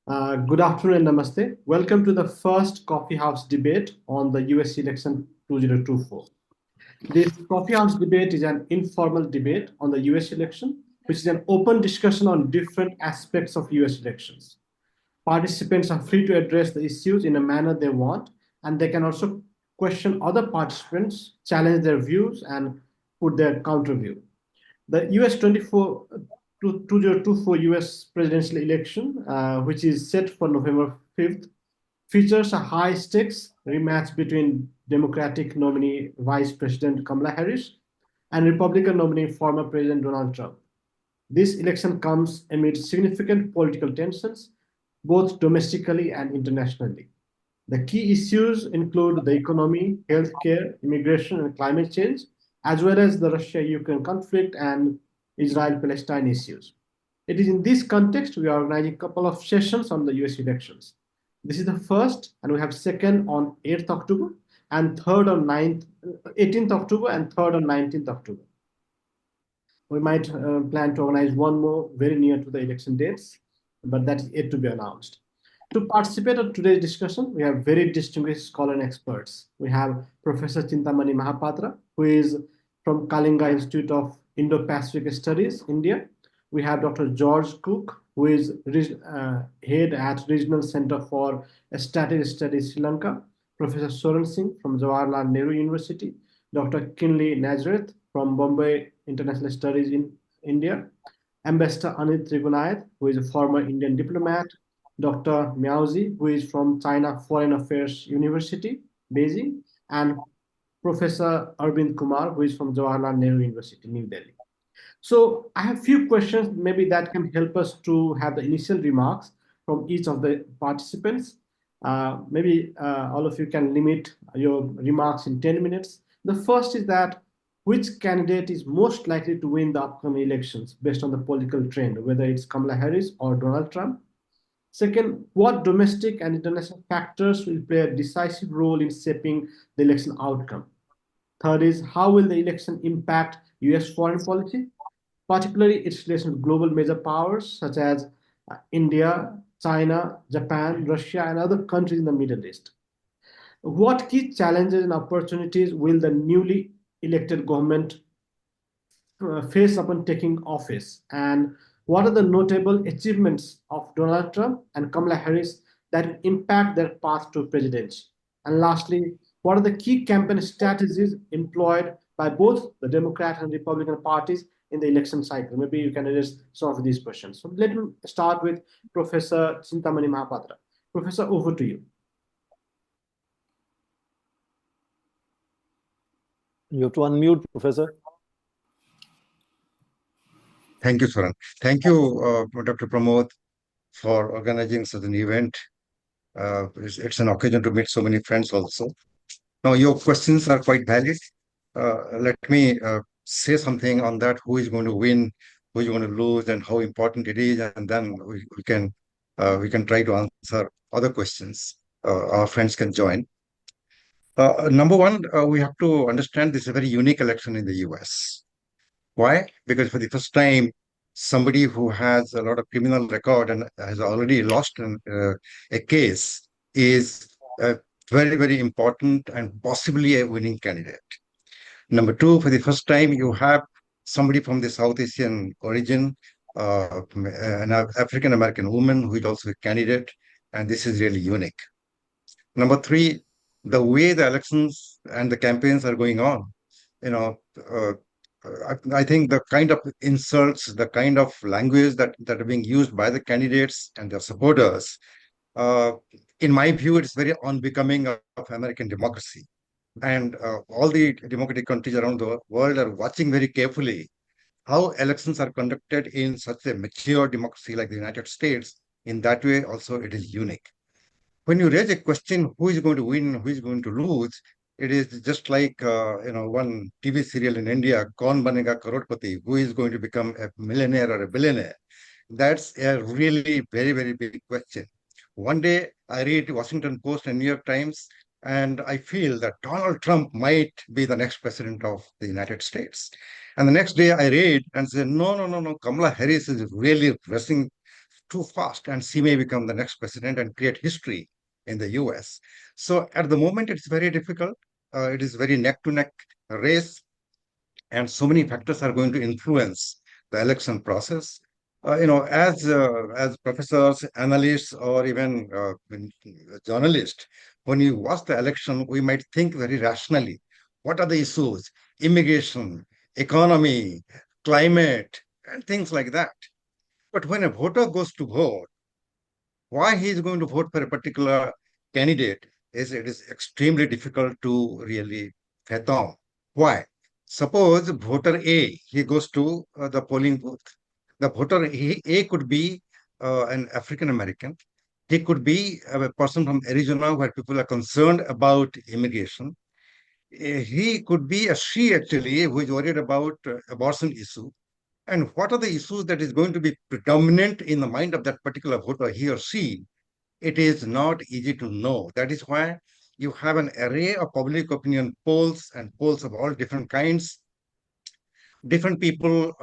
Good afternoon and namaste. Welcome to the first Coffee House debate on the US election 2024. This Coffee House debate is an informal debate on the US election, which is an open discussion on different aspects of US elections. Participants are free to address the issues in a manner they want, and they can also question other participants, challenge their views, and put their counter view. The US 2024 US presidential election, which is set for November 5th, features a high stakes rematch between Democratic nominee Vice President Kamala Harris and Republican nominee former President Donald Trump. This election comes amid significant political tensions, both domestically and internationally. The key issues include the economy, healthcare, immigration, and climate change, as well as the Russia Ukraine conflict and Israel Palestine issues. It is in this context we are organizing a couple of sessions on the US elections. This is the first, and we have second on 8th October, and third on 18th October, and third on 19th October. We might plan to organize one more very near to the election dates, but that is yet to be announced. To participate in today's discussion, we have very distinguished scholar and experts. We have Professor Chintamani Mahapatra, who is from Kalinga Institute of Indo-Pacific Studies, India. We have Dr. George Cooke, who is head at Regional Center for Strategic Studies, Sri Lanka. Professor Swaran Singh from Jawaharlal Nehru University. Dr. Kimberley Nazareth from Bombay International Studies in India. Ambassador Anil Trigunayat, who is a former Indian diplomat. Dr. Miao, who is from China Foreign Affairs University, Beijing, and Professor Arvind Kumar, who is from Jawaharlal Nehru University, New Delhi. So I have a few questions maybe that can help us to have the initial remarks from each of the participants. Maybe all of you can limit your remarks in 10 minutes. The first is that which candidate is most likely to win the upcoming elections based on the political trend, whether it's Kamala Harris or Donald Trump? Second, what domestic and international factors will play a decisive role in shaping the election outcome? Third is, how will the election impact US foreign policy, particularly its relation with global major powers such as India, China, Japan, Russia, and other countries in the Middle East? What key challenges and opportunities will the newly elected government face upon taking office? And what are the notable achievements of Donald Trump and Kamala Harris that impact their path to presidency? And lastly, what are the key campaign strategies employed by both the Democrat and Republican parties in the election cycle? Maybe you can address some of these questions. So let me start with Professor Chintamani Mahapatra. Professor, over to you. You have to unmute, Professor. Thank you, Swaran. Thank you, Dr. Pramod, for organizing such an event. It's an occasion to meet so many friends also. Now, your questions are quite valid. Let me say something on that, who is going to win, who is going to lose, and how important it is, and then we can try to answer other questions. Our friends can join. Number one, we have to understand this is a very unique election in the US. Why? Because for the first time, somebody who has a lot of criminal record and has already lost a case is very, very important and possibly a winning candidate. Number two, for the first time, you have somebody from the South Asian origin, an African American woman who is also a candidate, and this is really unique. Number three, the way the elections and the campaigns are going on, you know, I think the kind of insults, the kind of language that are being used by the candidates and their supporters, in my view, it's very unbecoming of American democracy. And all the democratic countries around the world are watching very carefully how elections are conducted in such a mature democracy like the United States. In that way, also, it is unique. When you raise a question, who is going to win, who is going to lose, it is just like one TV serial in India, Kaun Banega Crorepati, who is going to become a millionaire or a billionaire. That's a really very, very big question. One day I read Washington Post and New York Times, and I feel that Donald Trump might be the next president of the United States. And the next day I read and say, no, Kamala Harris is really pressing too fast and she may become the next president and create history in the US. So at the moment, it's very difficult. It is very neck to neck race, and so many factors are going to influence the election process. As professors, analysts, or even journalists, when you watch the election, we might think very rationally. What are the issues? Immigration, economy, climate, and things like that. But when a voter goes to vote, why he is going to vote for a particular candidate is it is extremely difficult to really fathom. Why? Suppose voter A, he goes to the polling booth. The A could be an African American. He could be a person from Arizona where people are concerned about immigration. He could be a she actually who is worried about abortion issue. And what are the issues that is going to be predominant in the mind of that particular voter, he or she? It is not easy to know. That is why you have an array of public opinion polls and polls of all different kinds. Different people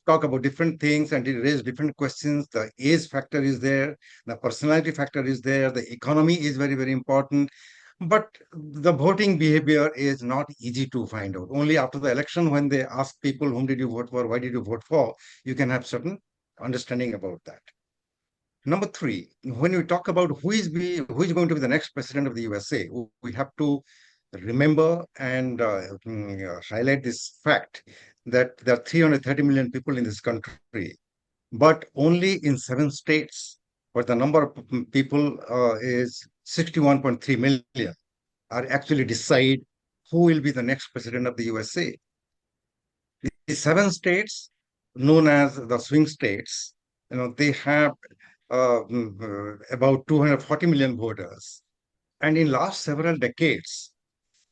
talk about different things and they raise different questions. The age factor is there, the personality factor is there, the economy is very, very important. But the voting behavior is not easy to find out. Only after the election, when they ask people, whom did you vote for, why did you vote for, you can have certain understanding about that. Number three, when we talk about who is going to be the next president of the USA, we have to remember and highlight this fact that there are 330 million people in this country, but only in 7 states, where the number of people is 61.3 million, are actually decide who will be the next president of the USA. The 7 states, known as the swing states, they have about 240 million voters. And in last several decades,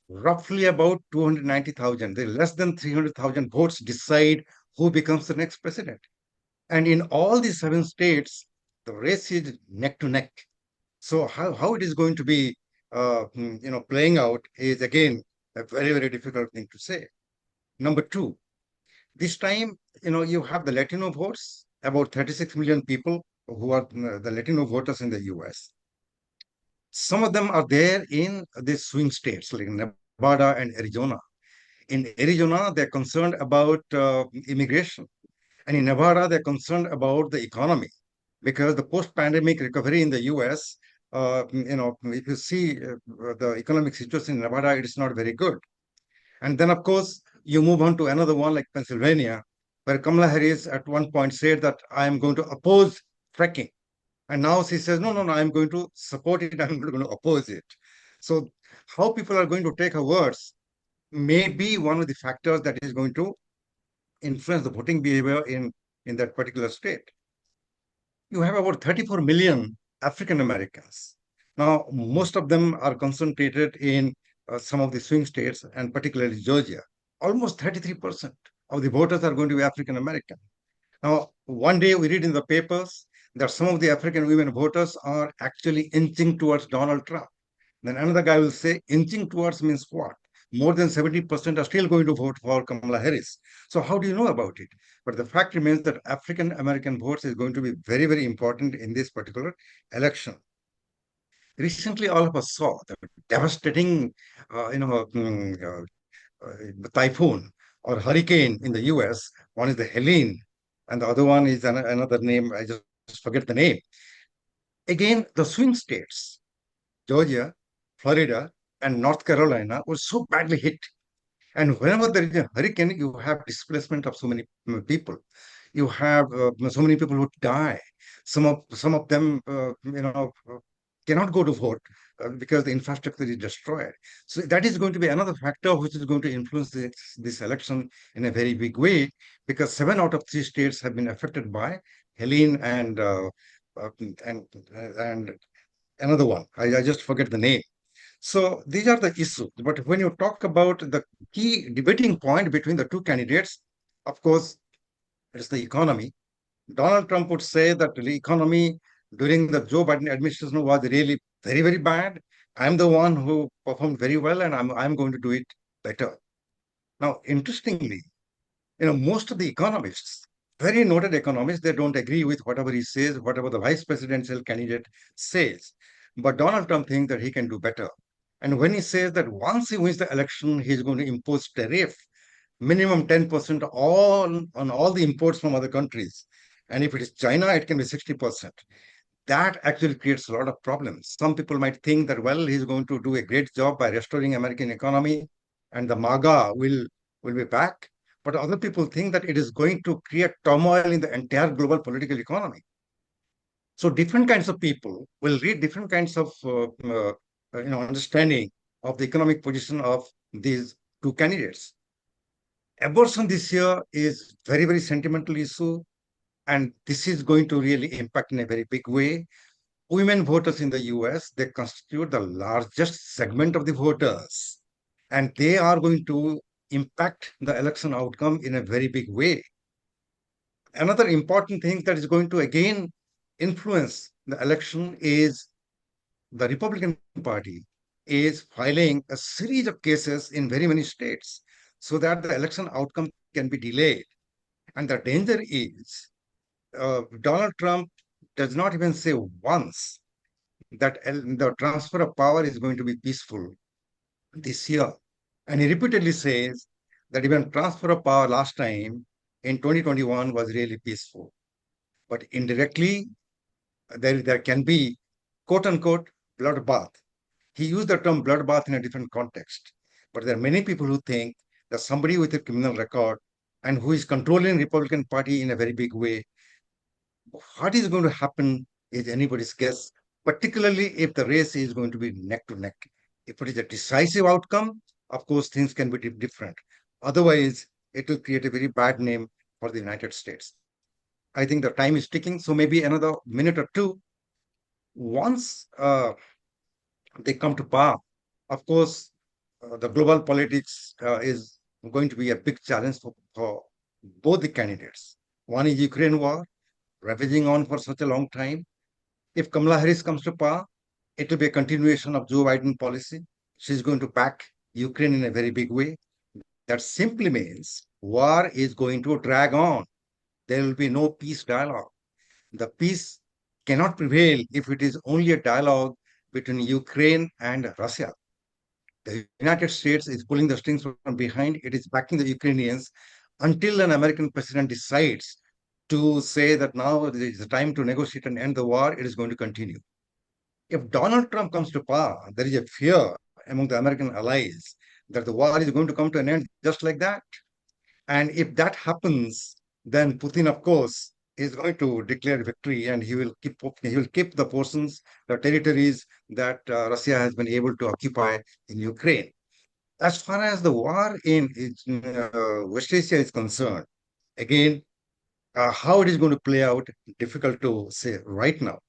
roughly about 290,000, less than 300,000 votes decide who becomes the next president. And in all these 7 states, the race is neck to neck. So how it is going to be, playing out is again a very, very difficult thing to say. Number two, this time, you have the Latino votes, about 36 million people who are the Latino voters in the US. Some of them are there in the swing states like Nevada and Arizona. In Arizona, they're concerned about immigration. And in Nevada, they're concerned about the economy because the post-pandemic recovery in the US, if you see the economic situation in Nevada, it is not very good. And then, of course, you move on to another one like Pennsylvania, where Kamala Harris at one point said that I am going to oppose fracking. And now she says, no, I'm going to support it. I'm going to oppose it. So how people are going to take her words may be one of the factors that is going to influence the voting behavior in that particular state. You have about 34 million African Americans. Now, most of them are concentrated in some of the swing states and particularly Georgia. Almost 33% of the voters are going to be African American. Now, one day we read in the papers that some of the African women voters are actually inching towards Donald Trump. Then another guy will say, inching towards means what? More than 70% are still going to vote for Kamala Harris. So how do you know about it? But the fact remains that African American votes is going to be very, very important in this particular election. Recently, all of us saw the devastating, typhoon or hurricane in the US. One is the Helene, and the other one is another name. I just forget the name. Again, the swing states, Georgia, Florida, and North Carolina were so badly hit. And whenever there is a hurricane, you have displacement of so many people. You have so many people who die. Some of them, cannot go to vote because the infrastructure is destroyed. So that is going to be another factor which is going to influence this election in a very big way, because 7 out of 3 states have been affected by Helene and another one. I just forget the name. So these are the issues. But when you talk about the key debating point between the two candidates, of course, it's the economy. Donald Trump would say that the economy during the Joe Biden administration was really very, very bad. I'm the one who performed very well, and I'm going to do it better. Now, interestingly, most of the economists, very noted economists. They don't agree with whatever he says, whatever the vice presidential candidate says. But Donald Trump thinks that he can do better. And when he says that once he wins the election, he's going to impose tariff, minimum 10% on all the imports from other countries. And if it is China, it can be 60%. That actually creates a lot of problems. Some people might think that, well, he's going to do a great job by restoring American economy and the MAGA will be back. But other people think that it is going to create turmoil in the entire global political economy. So different kinds of people will read different kinds of understanding of the economic position of these two candidates. Abortion this year is very, very sentimental issue, and this is going to really impact in a very big way. Women voters in the US, they constitute the largest segment of the voters, and they are going to impact the election outcome in a very big way. Another important thing that is going to again influence the election is the Republican Party is filing a series of cases in very many states so that the election outcome can be delayed. And the danger is Donald Trump does not even say once that the transfer of power is going to be peaceful this year. And he repeatedly says that even transfer of power last time in 2021 was really peaceful. But indirectly, there can be quote unquote bloodbath. He used the term bloodbath in a different context. But there are many people who think that somebody with a criminal record and who is controlling Republican Party in a very big way, what is going to happen is anybody's guess, particularly if the race is going to be neck to neck. If it is a decisive outcome, of course, things can be different. Otherwise, it will create a very bad name for the United States. I think the time is ticking, so maybe another minute or two. Once they come to power, of course, the global politics is going to be a big challenge for both the candidates. One is Ukraine war, ravaging on for such a long time. If Kamala Harris comes to power, it will be a continuation of Joe Biden policy. She's going to back Ukraine in a very big way. That simply means war is going to drag on. There will be no peace dialogue. The peace cannot prevail if it is only a dialogue between Ukraine and Russia. The United States is pulling the strings from behind. It is backing the Ukrainians until an American president decides to say that now it is the time to negotiate and end the war. It is going to continue. If Donald Trump comes to power, there is a fear among the American allies that the war is going to come to an end just like that. And if that happens, then Putin, of course, is going to declare victory, and he will keep the portions, the territories that Russia has been able to occupy in Ukraine. As far as the war in West Asia is concerned, again, how it is going to play out, difficult to say right now.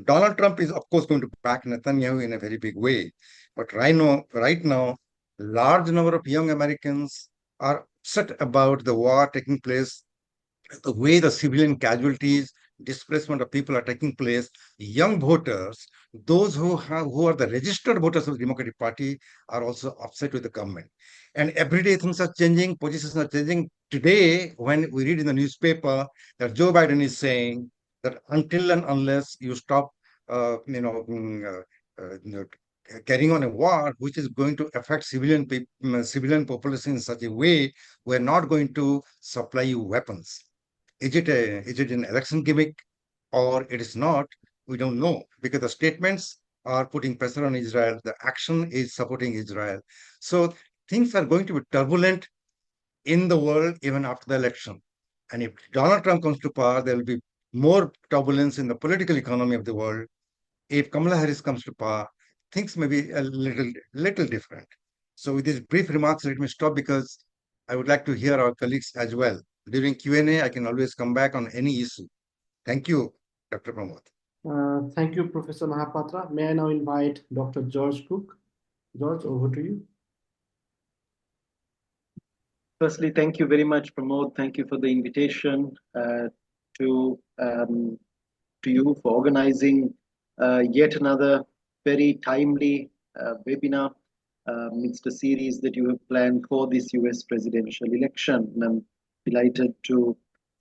Donald Trump is, of course, going to back Netanyahu in a very big way. But right now, large number of young Americans are upset about the war taking place, the way the civilian casualties, displacement of people are taking place. Young voters, those who are the registered voters of the Democratic Party, are also upset with the government. And every day things are changing, positions are changing. Today, when we read in the newspaper that Joe Biden is saying that until and unless you stop, carrying on a war which is going to affect civilian population in such a way, we're not going to supply you weapons. Is it an election gimmick or it is not? We don't know, because the statements are putting pressure on Israel. The action is supporting Israel. So things are going to be turbulent in the world even after the election. And if Donald Trump comes to power, there will be more turbulence in the political economy of the world. If Kamala Harris comes to power, things may be a little different. So with these brief remarks, let me stop because I would like to hear our colleagues as well. During Q&A, I can always come back on any issue. Thank you, Dr. Pramod. Thank you, Professor Mahapatra. May I now invite Dr. George Cooke? George, over to you. Firstly, thank you very much, Pramod. Thank you for the invitation to you for organizing yet another very timely webinar amidst a series that you have planned for this US presidential election. And I'm delighted to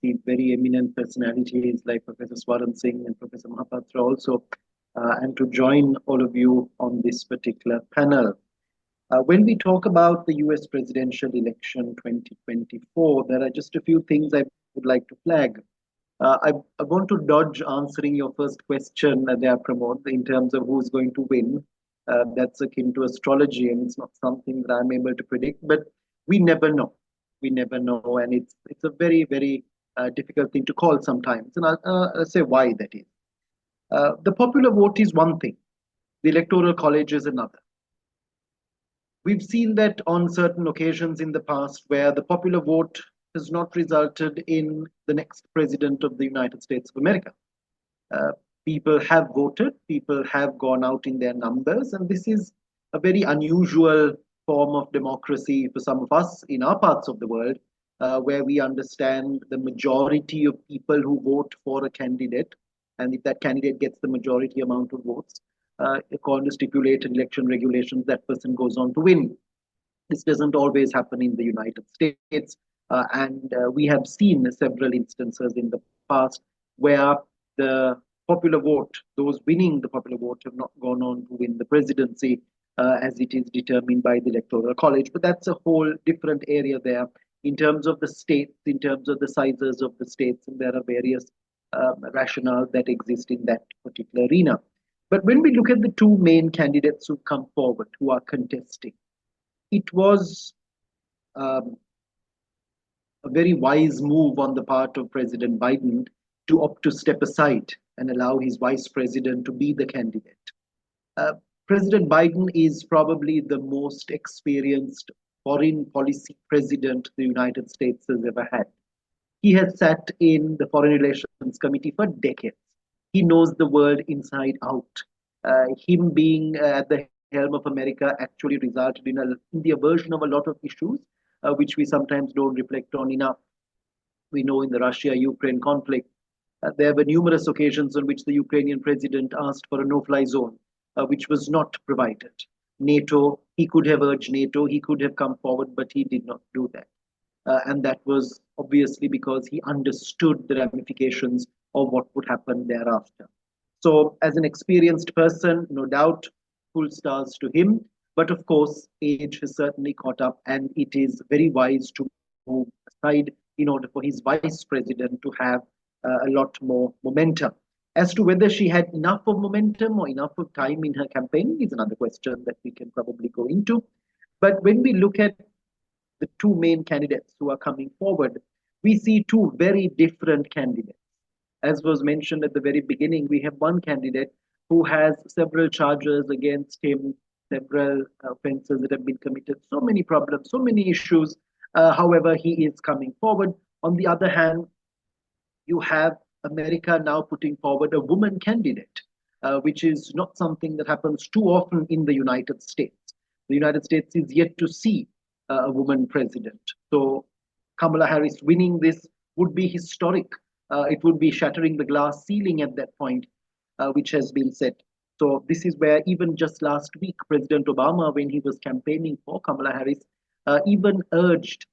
see very eminent personalities like Professor Swaran Singh and Professor Mahapatra also, and to join all of you on this particular panel. When we talk about the US presidential election 2024, there are just a few things I would like to flag. I want to dodge answering your first question there, Pramod, in terms of who's going to win. That's akin to astrology, and it's not something that I'm able to predict, but we never know. We never know, and it's a very, very difficult thing to call sometimes. And I'll say why that is. The popular vote is one thing, the electoral college is another. We've seen that on certain occasions in the past where the popular vote has not resulted in the next president of the United States of America. People have voted, people have gone out in their numbers, and this is a very unusual form of democracy for some of us in our parts of the world, where we understand the majority of people who vote for a candidate, and if that candidate gets the majority amount of votes, according to stipulated election regulations, that person goes on to win. This doesn't always happen in the United States, and we have seen several instances in the past where the popular vote, those winning the popular vote, have not gone on to win the presidency as it is determined by the Electoral College. But that's a whole different area there in terms of the states, in terms of the sizes of the states, and there are various rationales that exist in that particular arena. But when we look at the two main candidates who come forward, who are contesting, it was a very wise move on the part of President Biden to opt to step aside and allow his vice president to be the candidate. President Biden is probably the most experienced foreign policy president the United States has ever had. He has sat in the Foreign Relations Committee for decades. He knows the world inside out. Him being at the helm of America actually resulted in the aversion of a lot of issues, which we sometimes don't reflect on enough. We know in the Russia-Ukraine conflict, there were numerous occasions on which the Ukrainian president asked for a no-fly zone, which was not provided. NATO, he could have urged NATO, he could have come forward, but he did not do that. And that was obviously because he understood the ramifications of what would happen thereafter. So as an experienced person, no doubt, full stars to him. But of course, age has certainly caught up, and it is very wise to move aside in order for his vice president to have a lot more momentum. As to whether she had enough of momentum or enough of time in her campaign is another question that we can probably go into. But when we look at the two main candidates who are coming forward, we see two very different candidates. As was mentioned at the very beginning, we have one candidate who has several charges against him, several offenses that have been committed, so many problems, so many issues. However, he is coming forward. On the other hand, you have America now putting forward a woman candidate, which is not something that happens too often in the United States. The United States is yet to see a woman president. So Kamala Harris winning this would be historic. It would be shattering the glass ceiling at that point, which has been set. So this is where even just last week, President Obama, when he was campaigning for Kamala Harris, even urged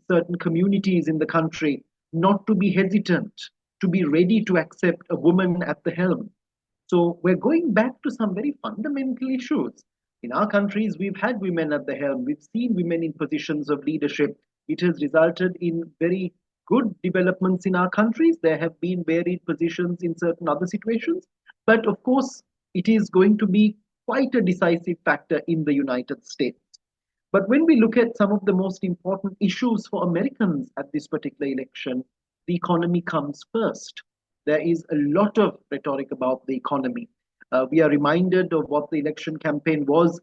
certain communities in the country not to be hesitant, to be ready to accept a woman at the helm. So we're going back to some very fundamental issues. In our countries, we've had women at the helm. We've seen women in positions of leadership. It has resulted in very good developments in our countries. There have been varied positions in certain other situations. But of course, it is going to be quite a decisive factor in the United States. But when we look at some of the most important issues for Americans at this particular election, the economy comes first. There is a lot of rhetoric about the economy. We are reminded of what the election campaign was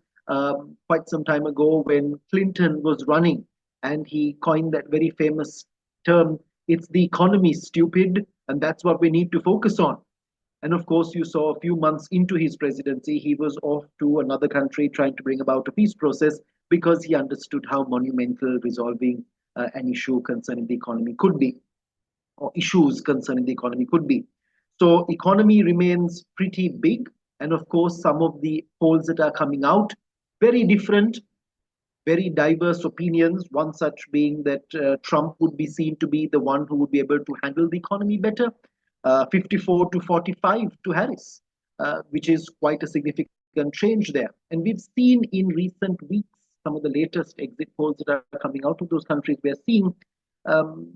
quite some time ago when Clinton was running, and he coined that very famous term, "It's the economy, stupid, and that's what we need to focus on." And of course, you saw a few months into his presidency, he was off to another country trying to bring about a peace process because he understood how monumental resolving an issue concerning the economy could be, or issues concerning the economy could be. So economy remains pretty big. And of course, some of the polls that are coming out, very different. very diverse opinions, one such being that Trump would be seen to be the one who would be able to handle the economy better, 54 to 45 to Harris, which is quite a significant change there. And we've seen in recent weeks, some of the latest exit polls that are coming out of those countries, we're seeing um,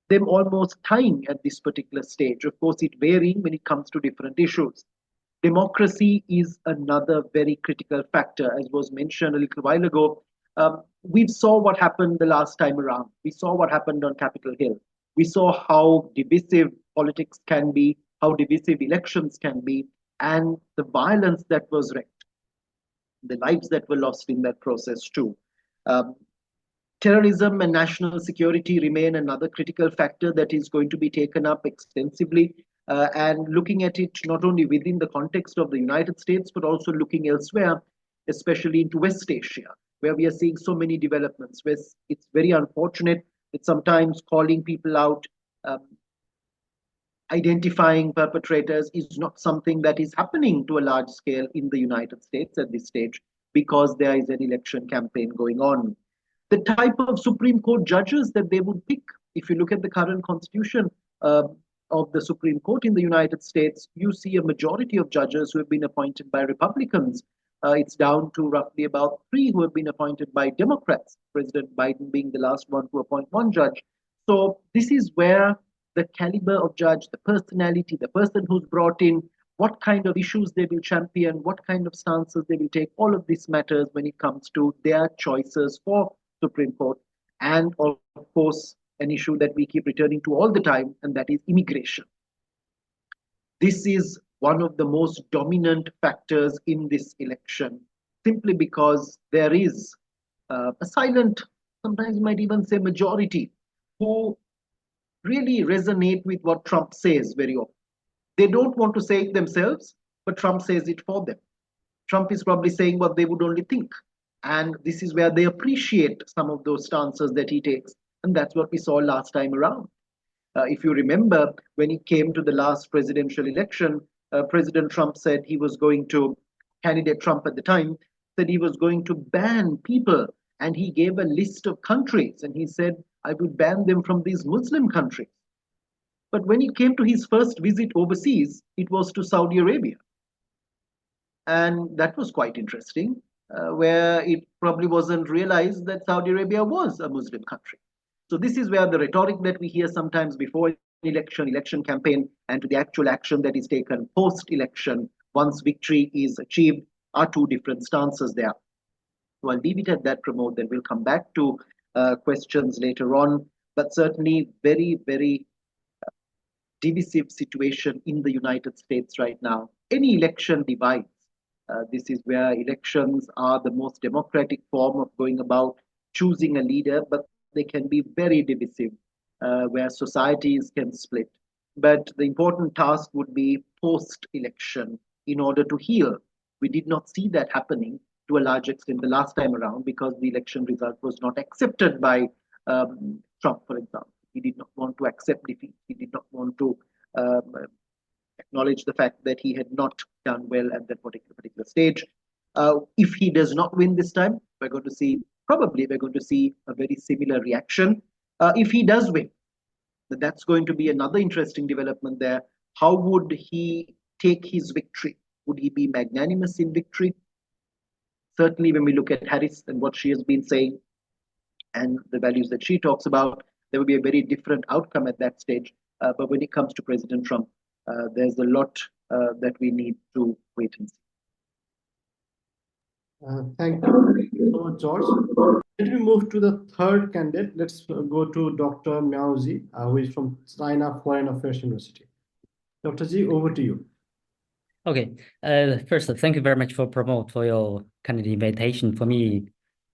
them almost tying at this particular stage. Of course, it varying when it comes to different issues. Democracy is another very critical factor, as was mentioned a little while ago. We saw what happened the last time around. We saw what happened on Capitol Hill. We saw how divisive politics can be, how divisive elections can be, and the violence that was wreaked, the lives that were lost in that process too. Um, Terrorism and national security remain another critical factor that is going to be taken up extensively, and looking at it not only within the context of the United States, but also looking elsewhere, especially into West Asia, where we are seeing so many developments. Where it's very unfortunate that sometimes calling people out, um, identifying perpetrators is not something that is happening to a large scale in the United States at this stage because there is an election campaign going on. The type of Supreme Court judges that they would pick, if you look at the current constitution of the Supreme Court in the United States, you see a majority of judges who have been appointed by Republicans. It's down to roughly about 3 who have been appointed by Democrats, President Biden being the last one to appoint one judge. So this is where the caliber of judge, the personality, the person who's brought in, what kind of issues they will champion, what kind of stances they will take, all of this matters when it comes to their choices for Supreme Court. And of course, an issue that we keep returning to all the time, and that is immigration. This is one of the most dominant factors in this election, simply because there is a silent, sometimes you might even say majority, who really resonate with what Trump says very often. They don't want to say it themselves, but Trump says it for them. Trump is probably saying what they would only think. And this is where they appreciate some of those stances that he takes. And that's what we saw last time around. If you remember, when it came to the last presidential election, President Trump said he was going to, candidate Trump at the time, said he was going to ban people. And he gave a list of countries. And he said, I would ban them from these Muslim countries. But when it came to his first visit overseas, it was to Saudi Arabia. And that was quite interesting, where it probably wasn't realized that Saudi Arabia was a Muslim country. So this is where the rhetoric that we hear sometimes before election campaign, and to the actual action that is taken post-election, once victory is achieved, are two different stances there. So I'll leave it at that, Pramod, then we'll come back to questions later on. But certainly very, very divisive situation in the United States right now. Any election divides. This is where elections are the most democratic form of going about choosing a leader, but they can be very divisive, where societies can split. But the important task would be post-election in order to heal. We did not see that happening to a large extent the last time around because the election result was not accepted by Trump, for example. He did not want to accept defeat. He did not want to acknowledge the fact that he had not done well at that particular stage. If he does not win this time, we're going to see a very similar reaction. If he does win, that's going to be another interesting development there. How would he take his victory? Would he be magnanimous in victory? Certainly, when we look at Harris and what she has been saying and the values that she talks about, there will be a very different outcome at that stage. But when it comes to President Trump, there's a lot that we need to wait and see. Thank you so much, George. Let me move to the third candidate. Let's go to Dr. Miao, who is from China Foreign Affairs University. Dr. Ji, over to you. Okay. First, thank you very much for your kind of invitation for me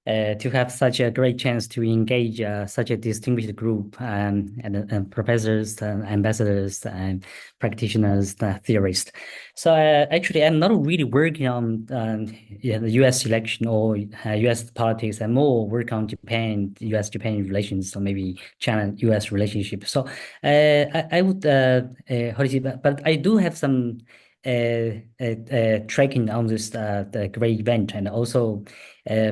to have such a great chance to engage such a distinguished group and professors, and ambassadors, and practitioners, theorists. So actually, I'm not really working on the U.S. election or U.S. politics. I'm more working on Japan, U.S.-Japan relations, or maybe China-U.S. relationship. So I would, how do you say, but I do have some tracking on this the great event, and also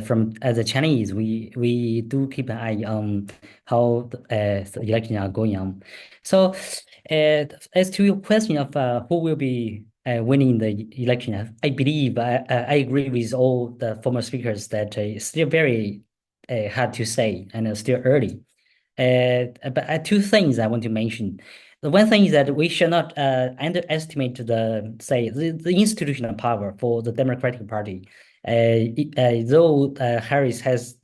from as a Chinese, we do keep an eye on how the elections are going on. So, as to your question of who will be winning the election, I believe I agree with all the former speakers that it's still very hard to say and still early. But two things I want to mention. The one thing is that we should not underestimate the institutional power for the Democratic Party. Though Harris has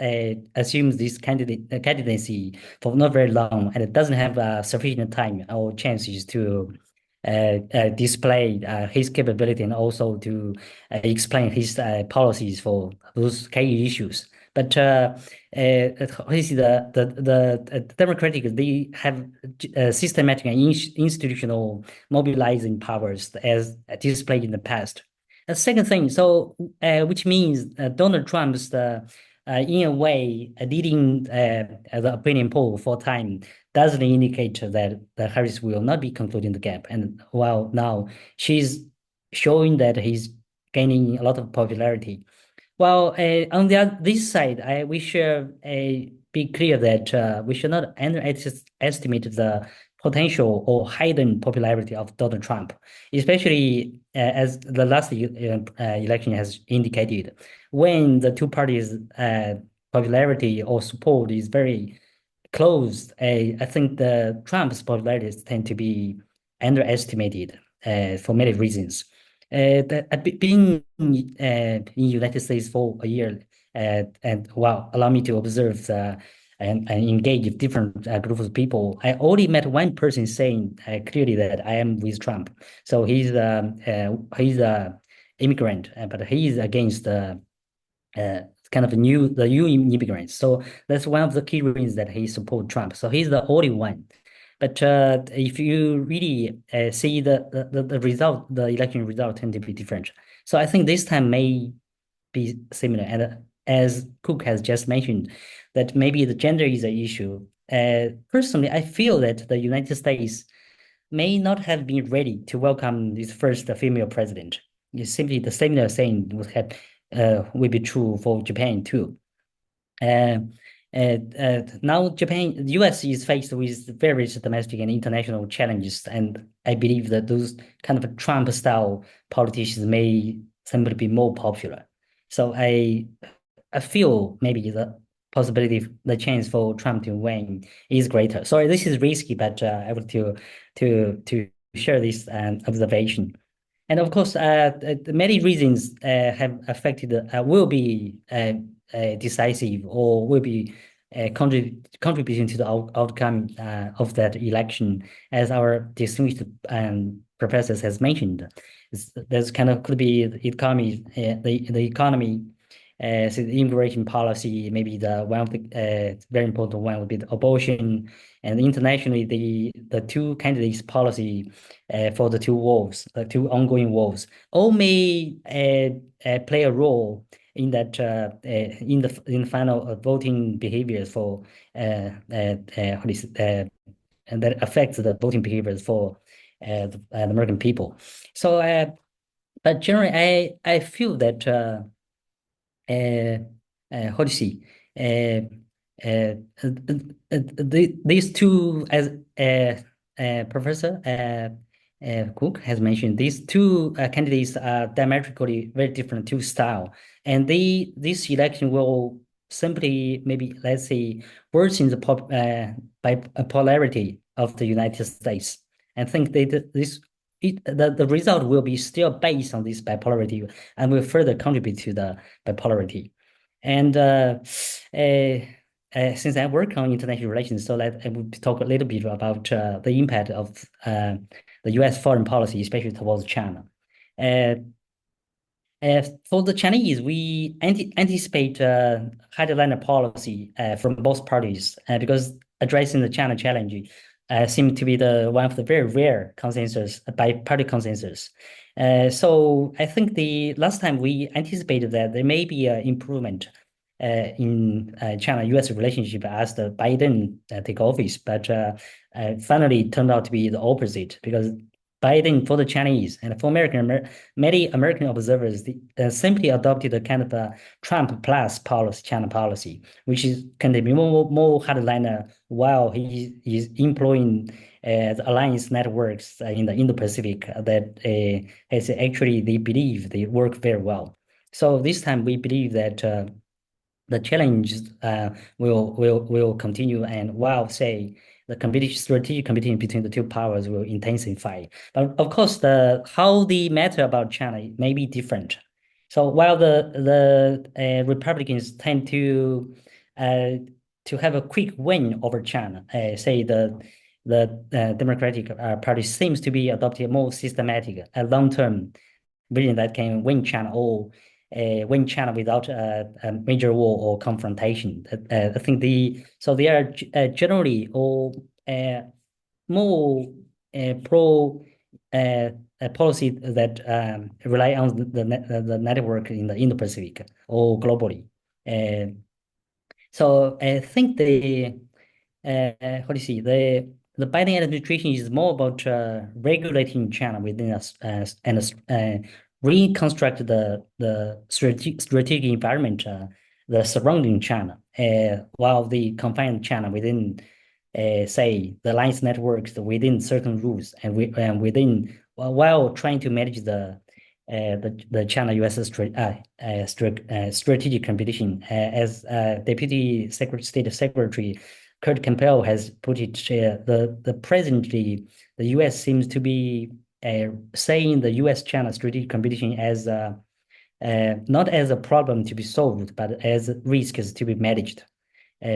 assumed this candidacy for not very long and it doesn't have sufficient time or chances to display his capability and also to explain his policies for those key issues. But the Democratic, they have systematic and institutional mobilizing powers as displayed in the past. The second thing, which means Donald Trump's in a way leading the opinion poll for time doesn't indicate that Harris will not be concluding the gap. And while now she's showing that he's gaining a lot of popularity. Well, on this side, we should be clear that we should not underestimate the potential or hidden popularity of Donald Trump, especially as the last election has indicated. When the two parties' popularity or support is very close, I think the Trump's popularity tend to be underestimated for many reasons. Being in United States for a year and allow me to observe and engage with different groups of people. I only met one person saying clearly that I am with Trump. So he's a immigrant, but he is against kind of the new immigrants. So that's one of the key reasons that he support Trump. So he's the only one. But if you really see the result, the election result tend to be different. So I think this time may be similar. And as Cooke has just mentioned, that maybe the gender is an issue. Personally, I feel that the United States may not have been ready to welcome this first female president. It's simply the similar saying would be true for Japan too. Now the US is faced with various domestic and international challenges, and I believe that those kind of Trump-style politicians may simply be more popular. So I feel maybe the chance for Trump to win is greater. Sorry, this is risky, but I want to share this observation. And of course, many reasons have affected will be decisive or will be contributing to the outcome of that election, as our distinguished professors has mentioned. There's kind of could be the economy, the economy. So the immigration policy, maybe the one of the very important one would be the abortion, and internationally the two candidates' policy for the two ongoing wars, all may play a role in that in the final voting behaviors for and that affects the voting behaviors for the American people. So, but generally, I feel that. How to see these two, as Professor Cooke has mentioned, these two candidates are diametrically very different, two style, and this election will simply maybe, let's say, worsen the bipolarity of the United States. And think that the result will be still based on this bipolarity and will further contribute to the bipolarity. And since I work on international relations, so I will talk a little bit about the impact of the U.S. foreign policy, especially towards China. For the Chinese, we anticipate hard-liner policy from both parties because addressing the China challenge seemed to be one of the very rare consensus, bi-party consensus. So I think the last time we anticipated that there may be an improvement in China-U.S. relationship as the Biden take office, but finally it turned out to be the opposite because Biden for the Chinese and for many American observers simply adopted a kind of a Trump plus policy, China policy, which is kind of more hardliner while he is employing the alliance networks in the Indo-Pacific that has actually they believe they work very well. So this time we believe that the challenges will continue, and while say the strategic competition between the two powers will intensify. But of course, how the matter about China may be different. So while the Republicans tend to have a quick win over China, say the Democratic Party seems to be adopting a more systematic, long-term vision that can win China or win China without a major war or confrontation. I think they are generally all more pro policy that rely on the network in the Indo-Pacific or globally. So I think how do you see the Biden administration is more about regulating China within us and reconstruct the strategic environment the surrounding China, while they confine China within, say, the alliance networks within certain rules and within while trying to manage the China-U.S. strategic competition, as Deputy State Secretary Kurt Campbell has put it. The presently the U.S. seems to be saying the U.S.-China strategic competition as not as a problem to be solved, but as risks to be managed.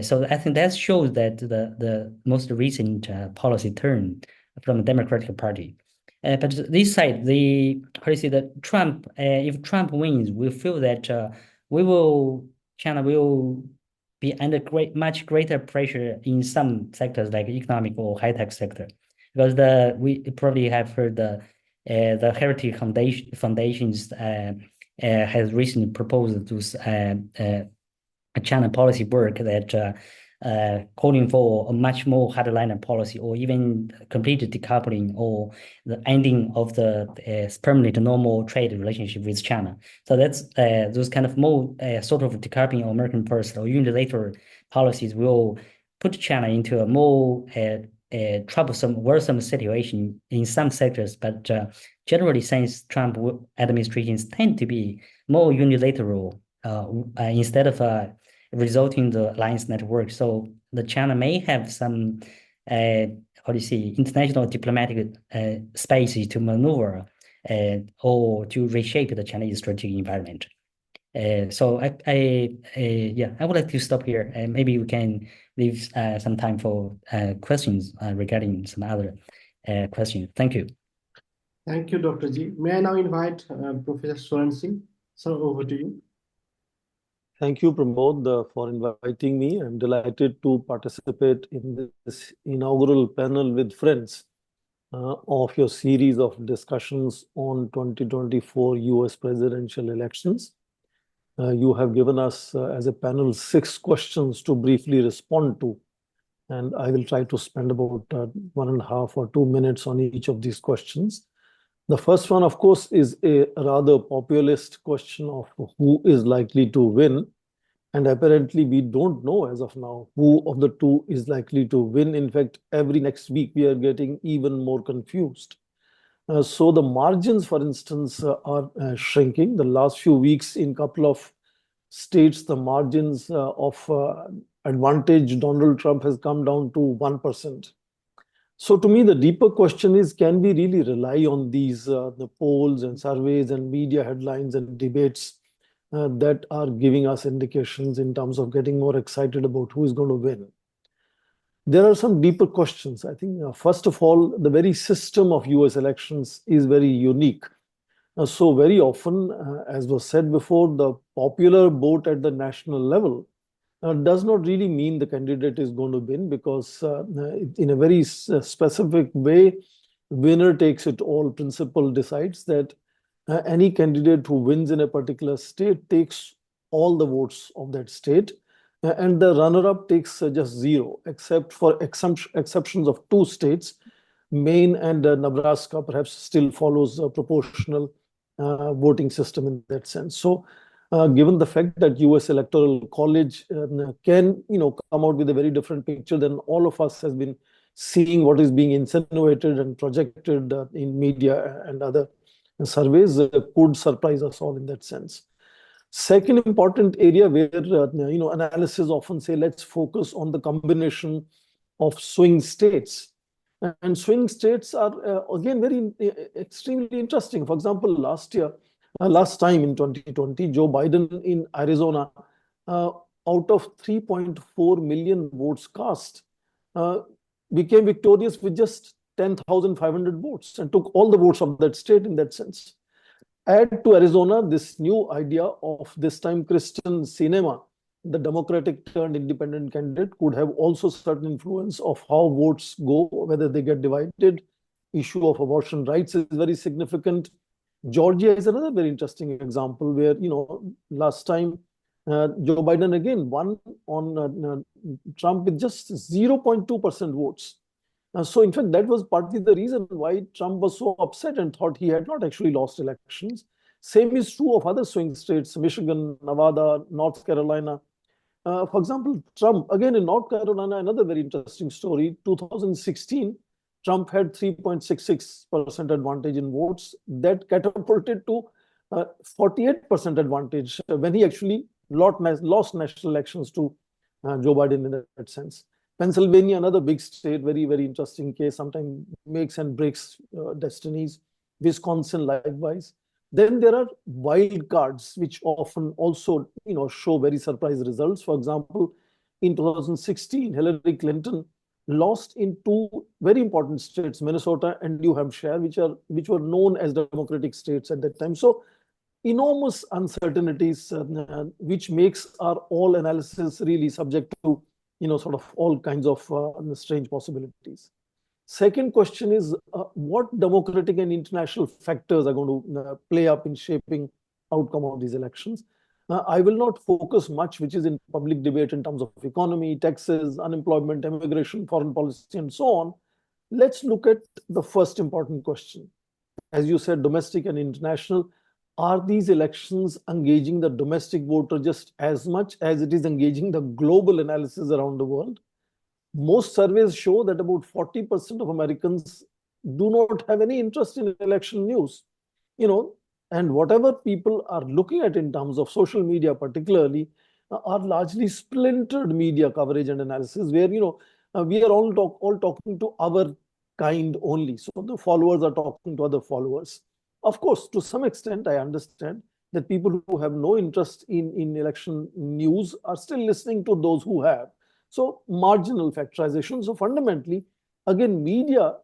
So I think that shows that the most recent policy turn from the Democratic Party. But this side, how do you see that Trump? If Trump wins, we feel that China will be under much greater pressure in some sectors like economic or high tech sector, because we probably have heard the Heritage Foundations has recently proposed to a China policy work that calling for a much more hardliner policy, or even complete decoupling or the ending of the permanent normal trade relationship with China. So that's those kind of more sort of decoupling or American first or unilateral policies will put China into a more troublesome, worrisome situation in some sectors. But generally, since Trump administrations tend to be more unilateral instead of resulting the alliance network. So the China may have some, how do you see, international diplomatic spaces to maneuver or to reshape the Chinese strategic environment. So I would like to stop here, and maybe we can leave some time for questions regarding some other questions. Thank you. Thank you, Dr. Ji. May I now invite Professor Swaran Singh? Sir, over to you. Thank you, Pramod, for inviting me. I'm delighted to participate in this inaugural panel with friends of your series of discussions on 2024 US presidential elections. You have given us as a panel 6 questions to briefly respond to, and I will try to spend about 1.5 or 2 minutes on each of these questions. The first one, of course, is a rather populist question of who is likely to win. And apparently, we don't know as of now who of the two is likely to win. In fact, every next week, we are getting even more confused. So the margins, for instance, are shrinking. The last few weeks in a couple of states, the margins of advantage Donald Trump has come down to 1%. So to me, the deeper question is, can we really rely on these the polls and surveys and media headlines and debates that are giving us indications in terms of getting more excited about who is going to win? There are some deeper questions. I think, first of all, the very system of US elections is very unique. So very often, as was said before, the popular vote at the national level does not really mean the candidate is going to win, because in a very specific way, winner takes it all principle decides that any candidate who wins in a particular state takes all the votes of that state, and the runner-up takes just 0, except for exceptions of 2 states Maine and Nebraska perhaps still follows a proportional voting system in that sense. So, given the fact that U.S. Electoral College can, come out with a very different picture than all of us has been seeing what is being insinuated and projected in media and other surveys, could surprise us all in that sense. Second important area where analysis often say let's focus on the combination of swing states. And swing states are again very extremely interesting. For example, last time in 2020, Joe Biden in Arizona, out of 3.4 million votes cast, became victorious with just 10,500 votes and took all the votes of that state in that sense. Add to Arizona this new idea of this time Kristen Sinema, the Democratic turned independent candidate, could have also certain influence of how votes go, whether they get divided. Issue of abortion rights is very significant. Georgia is another very interesting example where, last time Joe Biden again won on Trump with just 0.2% votes. So in fact, that was partly the reason why Trump was so upset and thought he had not actually lost elections. Same is true of other swing states, Michigan, Nevada, North Carolina. For example, Trump, again in North Carolina, another very interesting story. 2016, Trump had 3.66% advantage in votes. That catapulted to 48% advantage when he actually lost national elections to Joe Biden in that sense. Pennsylvania, another big state, very, very interesting case, sometimes makes and breaks destinies. Wisconsin, likewise. Then there are wild cards, which often also, show very surprise results. For example, in 2016, Hillary Clinton lost in two very important states, Minnesota and New Hampshire, which were known as Democratic states at that time. So enormous uncertainties, which makes our all analysis really subject to sort of all kinds of strange possibilities. Second question is, what democratic and international factors are going to play up in shaping outcome of these elections? I will not focus much, which is in public debate in terms of economy, taxes, unemployment, immigration, foreign policy, and so on. Let's look at the first important question. As you said, domestic and international. Are these elections engaging the domestic voter just as much as it is engaging the global analysis around the world? Most surveys show that about 40% of Americans do not have any interest in election news. And whatever people are looking at in terms of social media particularly are largely splintered media coverage and analysis where, we are all talking to our kind only. So the followers are talking to other followers. Of course, to some extent, I understand that people who have no interest in election news are still listening to those who have. So marginal factorization. So fundamentally, again, media,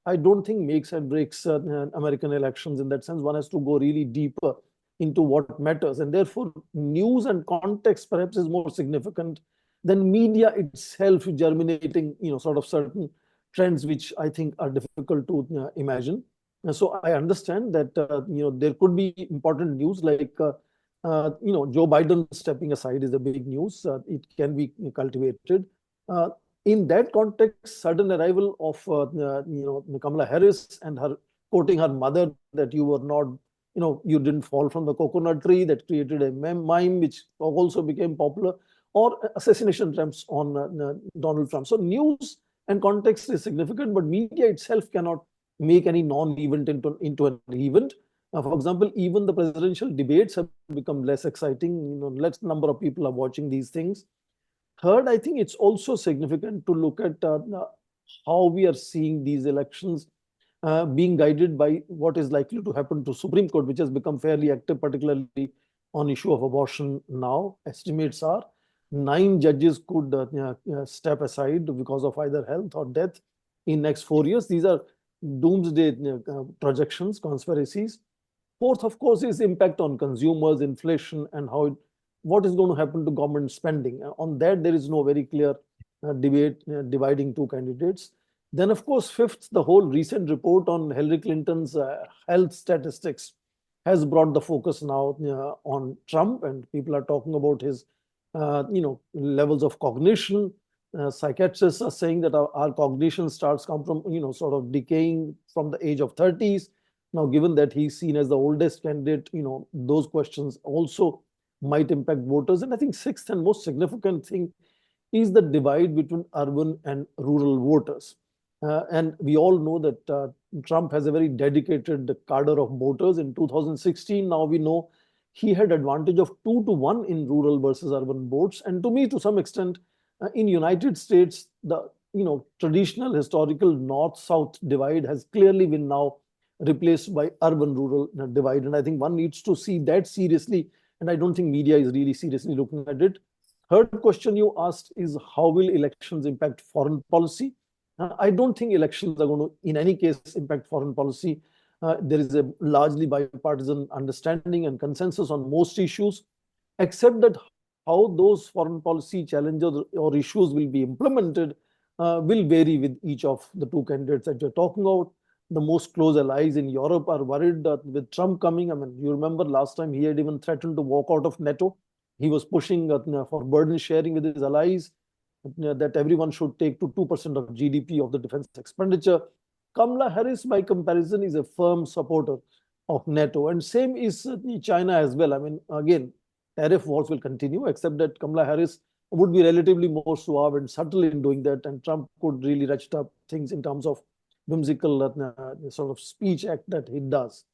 I don't think makes and breaks American elections in that sense. One has to go really deeper into what matters. And therefore, news and context perhaps is more significant than media itself germinating, sort of certain trends which I think are difficult to imagine. So I understand that there could be important news like Joe Biden stepping aside is a big news. It can be cultivated. In that context, sudden arrival of Kamala Harris and her quoting her mother that you were not, you didn't fall from the coconut tree, that created a meme which also became popular, or assassination attempts on Donald Trump. So news and context is significant, but media itself cannot make any non-event into an event. For example, even the presidential debates have become less exciting. Less number of people are watching these things. Third, I think it's also significant to look at how we are seeing these elections being guided by what is likely to happen to Supreme Court, which has become fairly active, particularly on issue of abortion now. Estimates are 9 judges could step aside because of either health or death in next 4 years. These are doomsday projections, conspiracies. Fourth, of course, is impact on consumers, inflation, and what is going to happen to government spending. On that, there is no very clear debate dividing two candidates. Then, of course, fifth, the whole recent report on Hillary Clinton's health statistics has brought the focus now on Trump, and people are talking about his, levels of cognition, psychiatrists are saying that our cognition starts come from, sort of decaying from the age of 30s. Now, given that he's seen as the oldest candidate, those questions also might impact voters. And I think sixth and most significant thing is the divide between urban and rural voters. And we all know that Trump has a very dedicated cadre of voters. In 2016, now we know he had advantage of 2-1 in rural versus urban votes. And to me, to some extent, in United States, the traditional historical north-south divide has clearly been now replaced by urban-rural divide. And I think one needs to see that seriously. And I don't think media is really seriously looking at it. Third question you asked is how will elections impact foreign policy? I don't think elections are going to, in any case, impact foreign policy. There is a largely bipartisan understanding and consensus on most issues, except that how those foreign policy challenges or issues will be implemented will vary with each of the two candidates that you're talking about. The most close allies in Europe are worried that with Trump coming, I mean, you remember last time he had even threatened to walk out of NATO. He was pushing for burden sharing with his allies, that everyone should take to 2% of GDP of the defense expenditure. Kamala Harris, by comparison, is a firm supporter of NATO. And same is China as well. I mean, again, tariff wars will continue, except that Kamala Harris would be relatively more suave and subtle in doing that. And Trump could really ratchet up things in terms of whimsical sort of speech act that he does.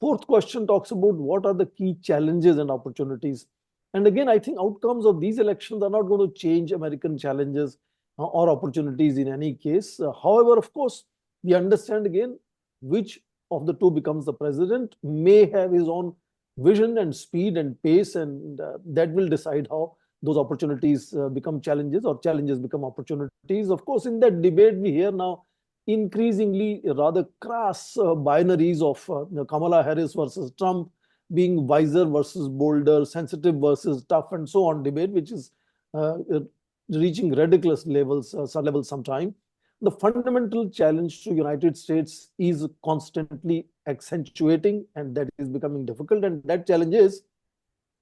Fourth question talks about what are the key challenges and opportunities. And again, I think outcomes of these elections are not going to change American challenges or opportunities in any case. However, of course, we understand again which of the two becomes the president may have his own vision and speed and pace, and that will decide how those opportunities become challenges or challenges become opportunities. Of course, in that debate, we hear now increasingly rather crass binaries of Kamala Harris versus Trump, being wiser versus bolder, sensitive versus tough, and so on debate, which is reaching ridiculous levels sometime. The fundamental challenge to United States is constantly accentuating, and that is becoming difficult. And that challenge is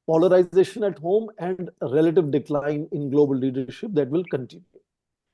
polarization at home and a relative decline in global leadership that will continue.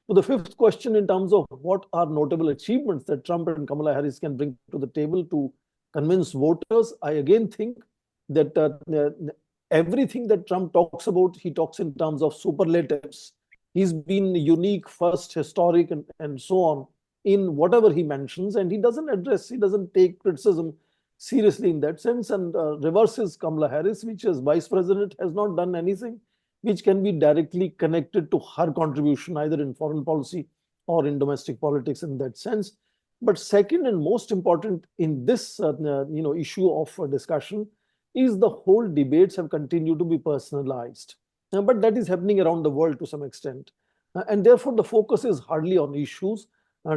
So the fifth question in terms of what are notable achievements that Trump and Kamala Harris can bring to the table to convince voters, I again think that everything that Trump talks about, he talks in terms of superlatives. He's been unique, first, historic, and so on in whatever he mentions, and he doesn't take criticism seriously in that sense, and reverses Kamala Harris, which as vice president has not done anything which can be directly connected to her contribution either in foreign policy or in domestic politics in that sense. But second and most important in this issue of discussion is the whole debates have continued to be personalized. But that is happening around the world to some extent. And therefore, the focus is hardly on issues.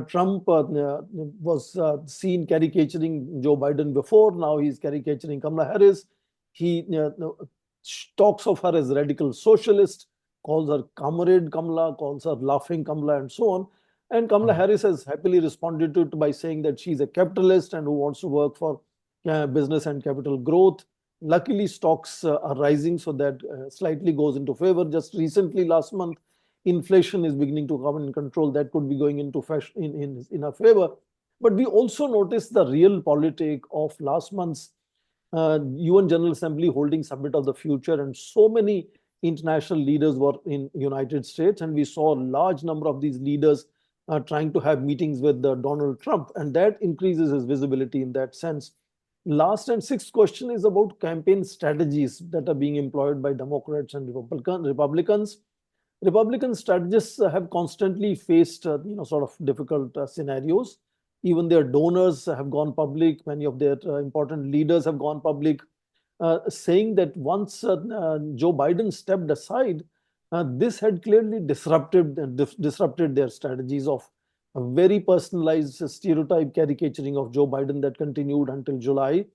Trump was seen caricaturing Joe Biden before. Now he's caricaturing Kamala Harris. He talks of her as radical socialist, calls her comrade Kamala, calls her laughing Kamala, and so on. And Kamala Harris has happily responded to it by saying that she's a capitalist and who wants to work for business and capital growth. Luckily, stocks are rising, so that slightly goes into favor. Just recently, last month, inflation is beginning to come in control. That could be going into in our favor. But we also noticed the real politic of last month's UN General Assembly holding Summit of the Future, and so many international leaders were in United States, and we saw a large number of these leaders trying to have meetings with Donald Trump, and that increases his visibility in that sense. Last and sixth question is about campaign strategies that are being employed by Democrats and Republicans. Republican strategists have constantly faced sort of difficult scenarios. Even their donors have gone public. Many of their important leaders have gone public, saying that once Joe Biden stepped aside, this had clearly disrupted their strategies of a very personalized stereotype caricaturing of Joe Biden that continued until July.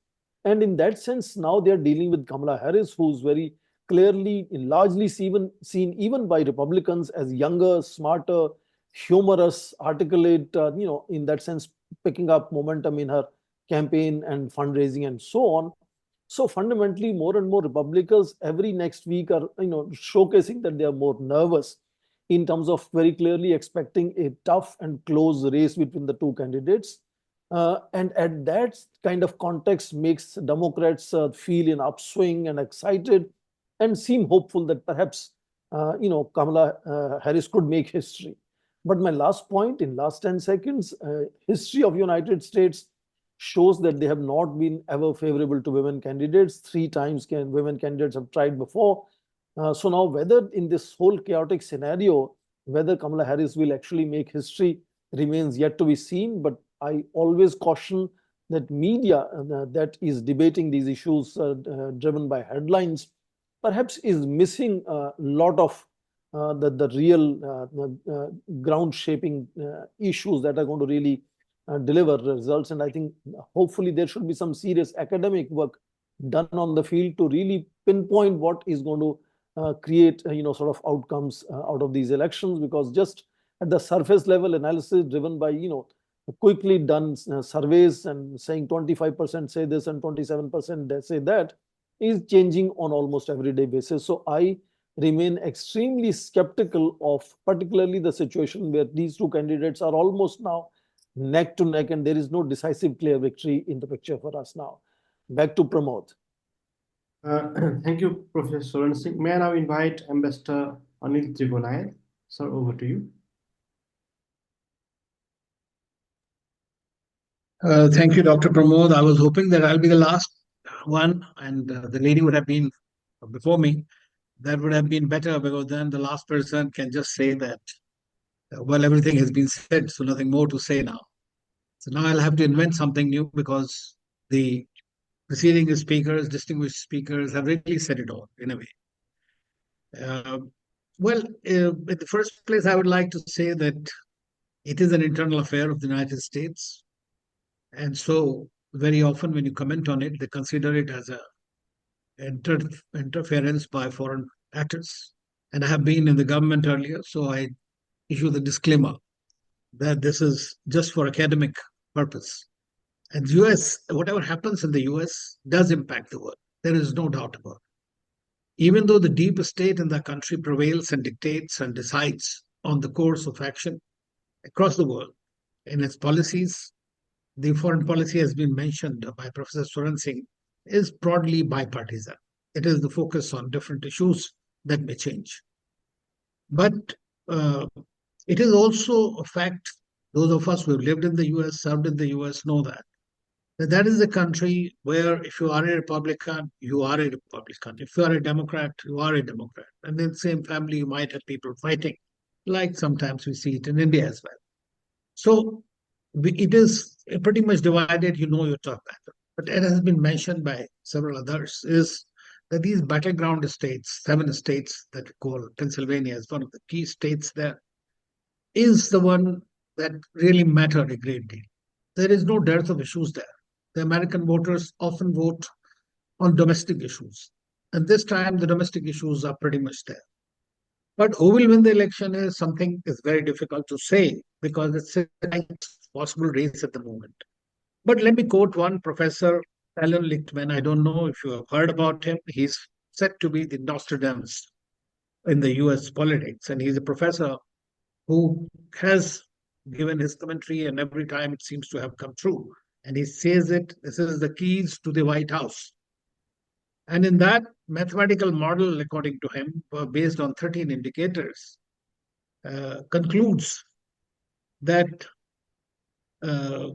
And in that sense, now they're dealing with Kamala Harris, who's very clearly, largely seen even by Republicans as younger, smarter, humorous, articulate, in that sense, picking up momentum in her campaign and fundraising and so on. So fundamentally, more and more Republicans every next week are showcasing that they are more nervous in terms of very clearly expecting a tough and close race between the two candidates. And at that kind of context makes Democrats feel in upswing and excited and seem hopeful that perhaps Kamala Harris could make history. But my last point in last 10 seconds, history of United States shows that they have not been ever favorable to women candidates. 3 times women candidates have tried before. So now whether in this whole chaotic scenario, whether Kamala Harris will actually make history remains yet to be seen. But I always caution that media that is debating these issues driven by headlines perhaps is missing a lot of the real ground shaping issues that are going to really deliver results. And I think hopefully there should be some serious academic work done on the field to really pinpoint what is going to create sort of outcomes out of these elections, because just at the surface level analysis driven by quickly done surveys and saying 25% say this and 27% say that is changing on almost everyday basis. So I remain extremely skeptical of particularly the situation where these two candidates are almost now neck to neck and there is no decisive clear victory in the picture for us now. Back to Pramod. Thank you, Professor Swaran Singh. May I now invite Ambassador Anil Trigunayat. Sir, over to you. Thank you, Dr. Pramod. I was hoping that I'll be the last one and the lady would have been before me. That would have been better, because then the last person can just say that, well, everything has been said, so nothing more to say now. So now I'll have to invent something new, because the preceding speakers, distinguished speakers, have really said it all in a way. Well, in the first place, I would like to say that it is an internal affair of the United States. And so very often when you comment on it, they consider it as a interference by foreign actors. And I have been in the government earlier, so I issue the disclaimer that this is just for academic purpose. And US, whatever happens in the US does impact the world. There is no doubt about it. Even though the deep state in the country prevails and dictates and decides on the course of action across the world in its policies, the foreign policy has been mentioned by Professor Swaran Singh is broadly bipartisan. It is the focus on different issues that may change. But it is also a fact, those of us who have lived in the US, served in the US, know that is a country where if you are a Republican, you are a Republican. If you are a Democrat, you are a Democrat. And in the same family, you might have people fighting, like sometimes we see it in India as well. So it is pretty much divided, your tough battle. But it has been mentioned by several others, is that these battleground states, 7 states that we call Pennsylvania as one of the key states there, is the one that really mattered a great deal. There is no dearth of issues there. The American voters often vote on domestic issues. And this time the domestic issues are pretty much there. But who will win the election is something is very difficult to say, because it's a possible race at the moment. But let me quote one Professor Alan Lichtman. I don't know if you have heard about him. He's said to be the Nostradamus in the US politics. And he's a professor who has given his commentary, and every time it seems to have come true. And he says this is the keys to the White House. And in that mathematical model, according to him, based on 13 indicators, concludes that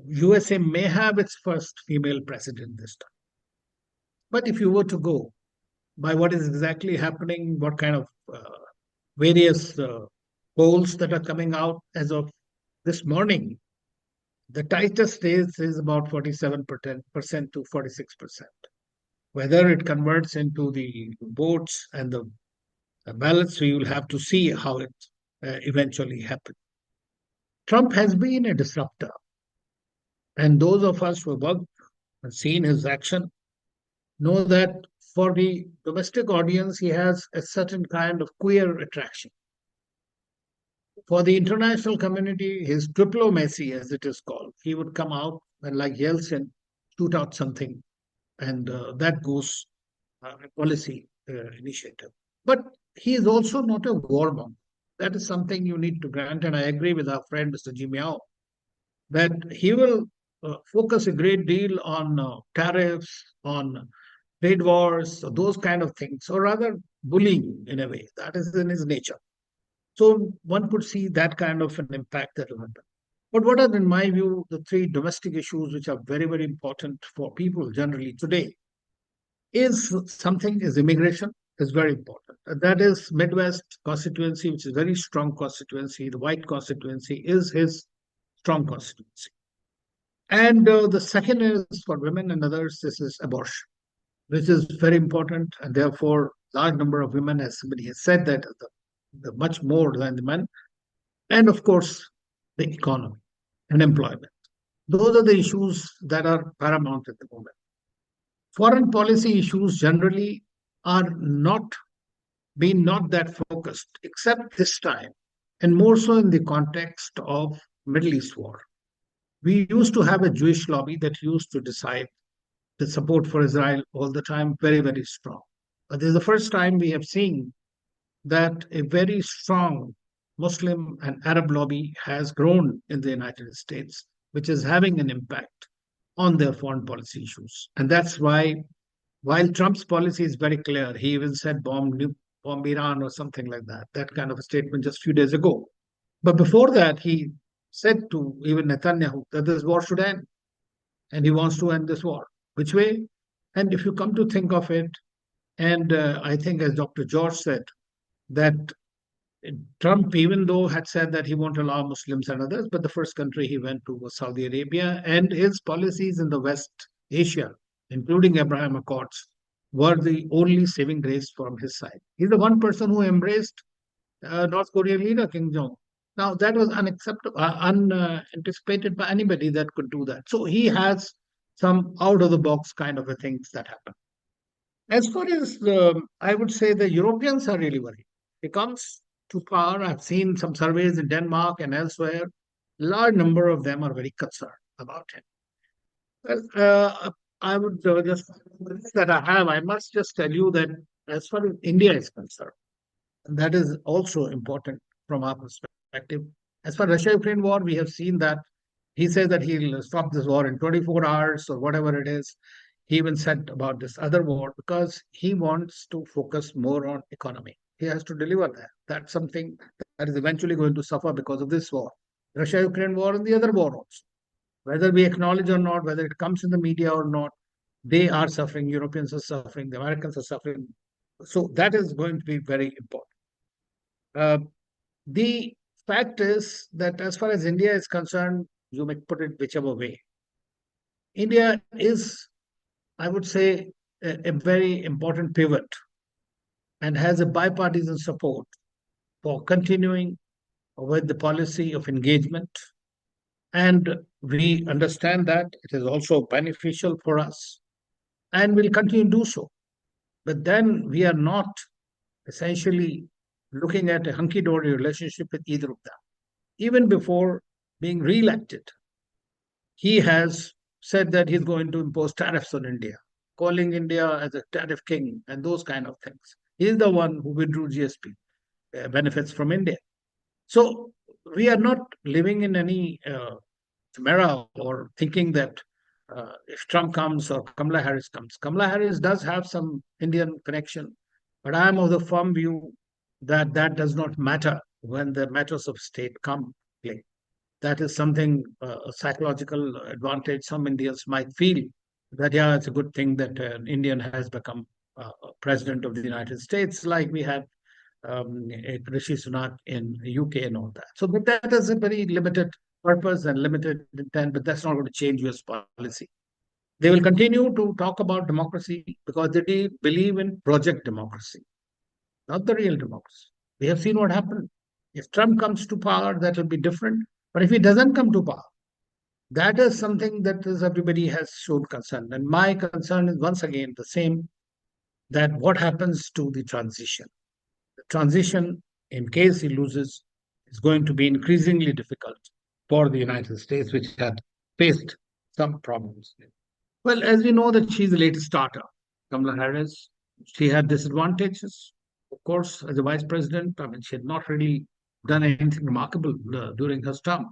USA may have its first female president this time. But if you were to go by what is exactly happening, what kind of various polls that are coming out as of this morning, the tightest race is about 47% to 46%. Whether it converts into the votes and the ballots, so you'll have to see how it eventually happens. Trump has been a disruptor. And those of us who have worked and seen his action know that for the domestic audience, he has a certain kind of queer attraction. For the international community, his diplomacy, as it is called, he would come out and, like Yeltsin, shoot out something. And that goes a policy initiative. But he is also not a warmonger. That is something you need to grant. And I agree with our friend, Mr. Miao, that he will focus a great deal on tariffs, on trade wars, or those kind of things, or rather bullying in a way. That is in his nature. So one could see that kind of an impact that will happen. But what are, in my view, the three domestic issues which are very, very important for people generally today is something is immigration is very important. That is Midwest constituency, which is very strong constituency. The white constituency is his strong constituency. And the second is for women and others, this is abortion, which is very important. And therefore, large number of women, as somebody has said, that the much more than the men. And of course, the economy and employment. Those are the issues that are paramount at the moment. Foreign policy issues generally are not that focused, except this time, and more so in the context of Middle East war. We used to have a Jewish lobby that used to decide the support for Israel all the time, very, very strong. But this is the first time we have seen that a very strong Muslim and Arab lobby has grown in the United States, which is having an impact on their foreign policy issues. And that's why, while Trump's policy is very clear, he even said bomb Iran or something like that, that kind of a statement just a few days ago. But before that, he said to even Netanyahu that this war should end. And he wants to end this war. Which way? And if you come to think of it, and I think as Dr. George said, that Trump, even though had said that he won't allow Muslims and others, but the first country he went to was Saudi Arabia, and his policies in the West Asia, including Abraham Accords, were the only saving grace from his side. He's the one person who embraced North Korean leader Kim Jong. Now that was unacceptable, unanticipated by anybody that could do that. So he has some out of the box kind of a things that happen. As far as I would say, the Europeans are really worried. He comes to power. I've seen some surveys in Denmark and elsewhere. Large number of them are very concerned about him. Well, I would just that I must just tell you that as far as India is concerned, and that is also important from our perspective. As for Russia-Ukraine war, we have seen that he says that he'll stop this war in 24 hours or whatever it is. He even said about this other war because he wants to focus more on economy. He has to deliver that. That's something that is eventually going to suffer because of this war. Russia-Ukraine war and the other war also. Whether we acknowledge or not, whether it comes in the media or not, they are suffering. Europeans are suffering. The Americans are suffering. So that is going to be very important. The fact is that as far as India is concerned, you may put it whichever way. India is, I would say, a very important pivot and has a bipartisan support for continuing with the policy of engagement. And we understand that it is also beneficial for us and will continue to do so. But then we are not essentially looking at a hunky-dory relationship with either of them. Even before being re-elected, he has said that he's going to impose tariffs on India, calling India as a tariff king and those kind of things. He's the one who withdrew GSP benefits from India. So we are not living in any chimera or thinking that if Trump comes or Kamala Harris comes. Kamala Harris does have some Indian connection, but I am of the firm view that that does not matter when the matters of state come play. That is something, a psychological advantage. Some Indians might feel that, yeah, it's a good thing that an Indian has become president of the United States, like we had Rishi Sunak in the UK and all that. So, but that is a very limited purpose and limited intent, but that's not going to change US policy. They will continue to talk about democracy because they believe in project democracy, not the real democracy. We have seen what happened. If Trump comes to power, that will be different. But if he doesn't come to power, that is something that is everybody has shown concern. And my concern is once again the same, that what happens to the transition? The transition, in case he loses, is going to be increasingly difficult for the United States, which had faced some problems. Well, as we know that she's the latest starter, Kamala Harris, she had disadvantages. Of course, as a vice president, I mean, she had not really done anything remarkable during her term.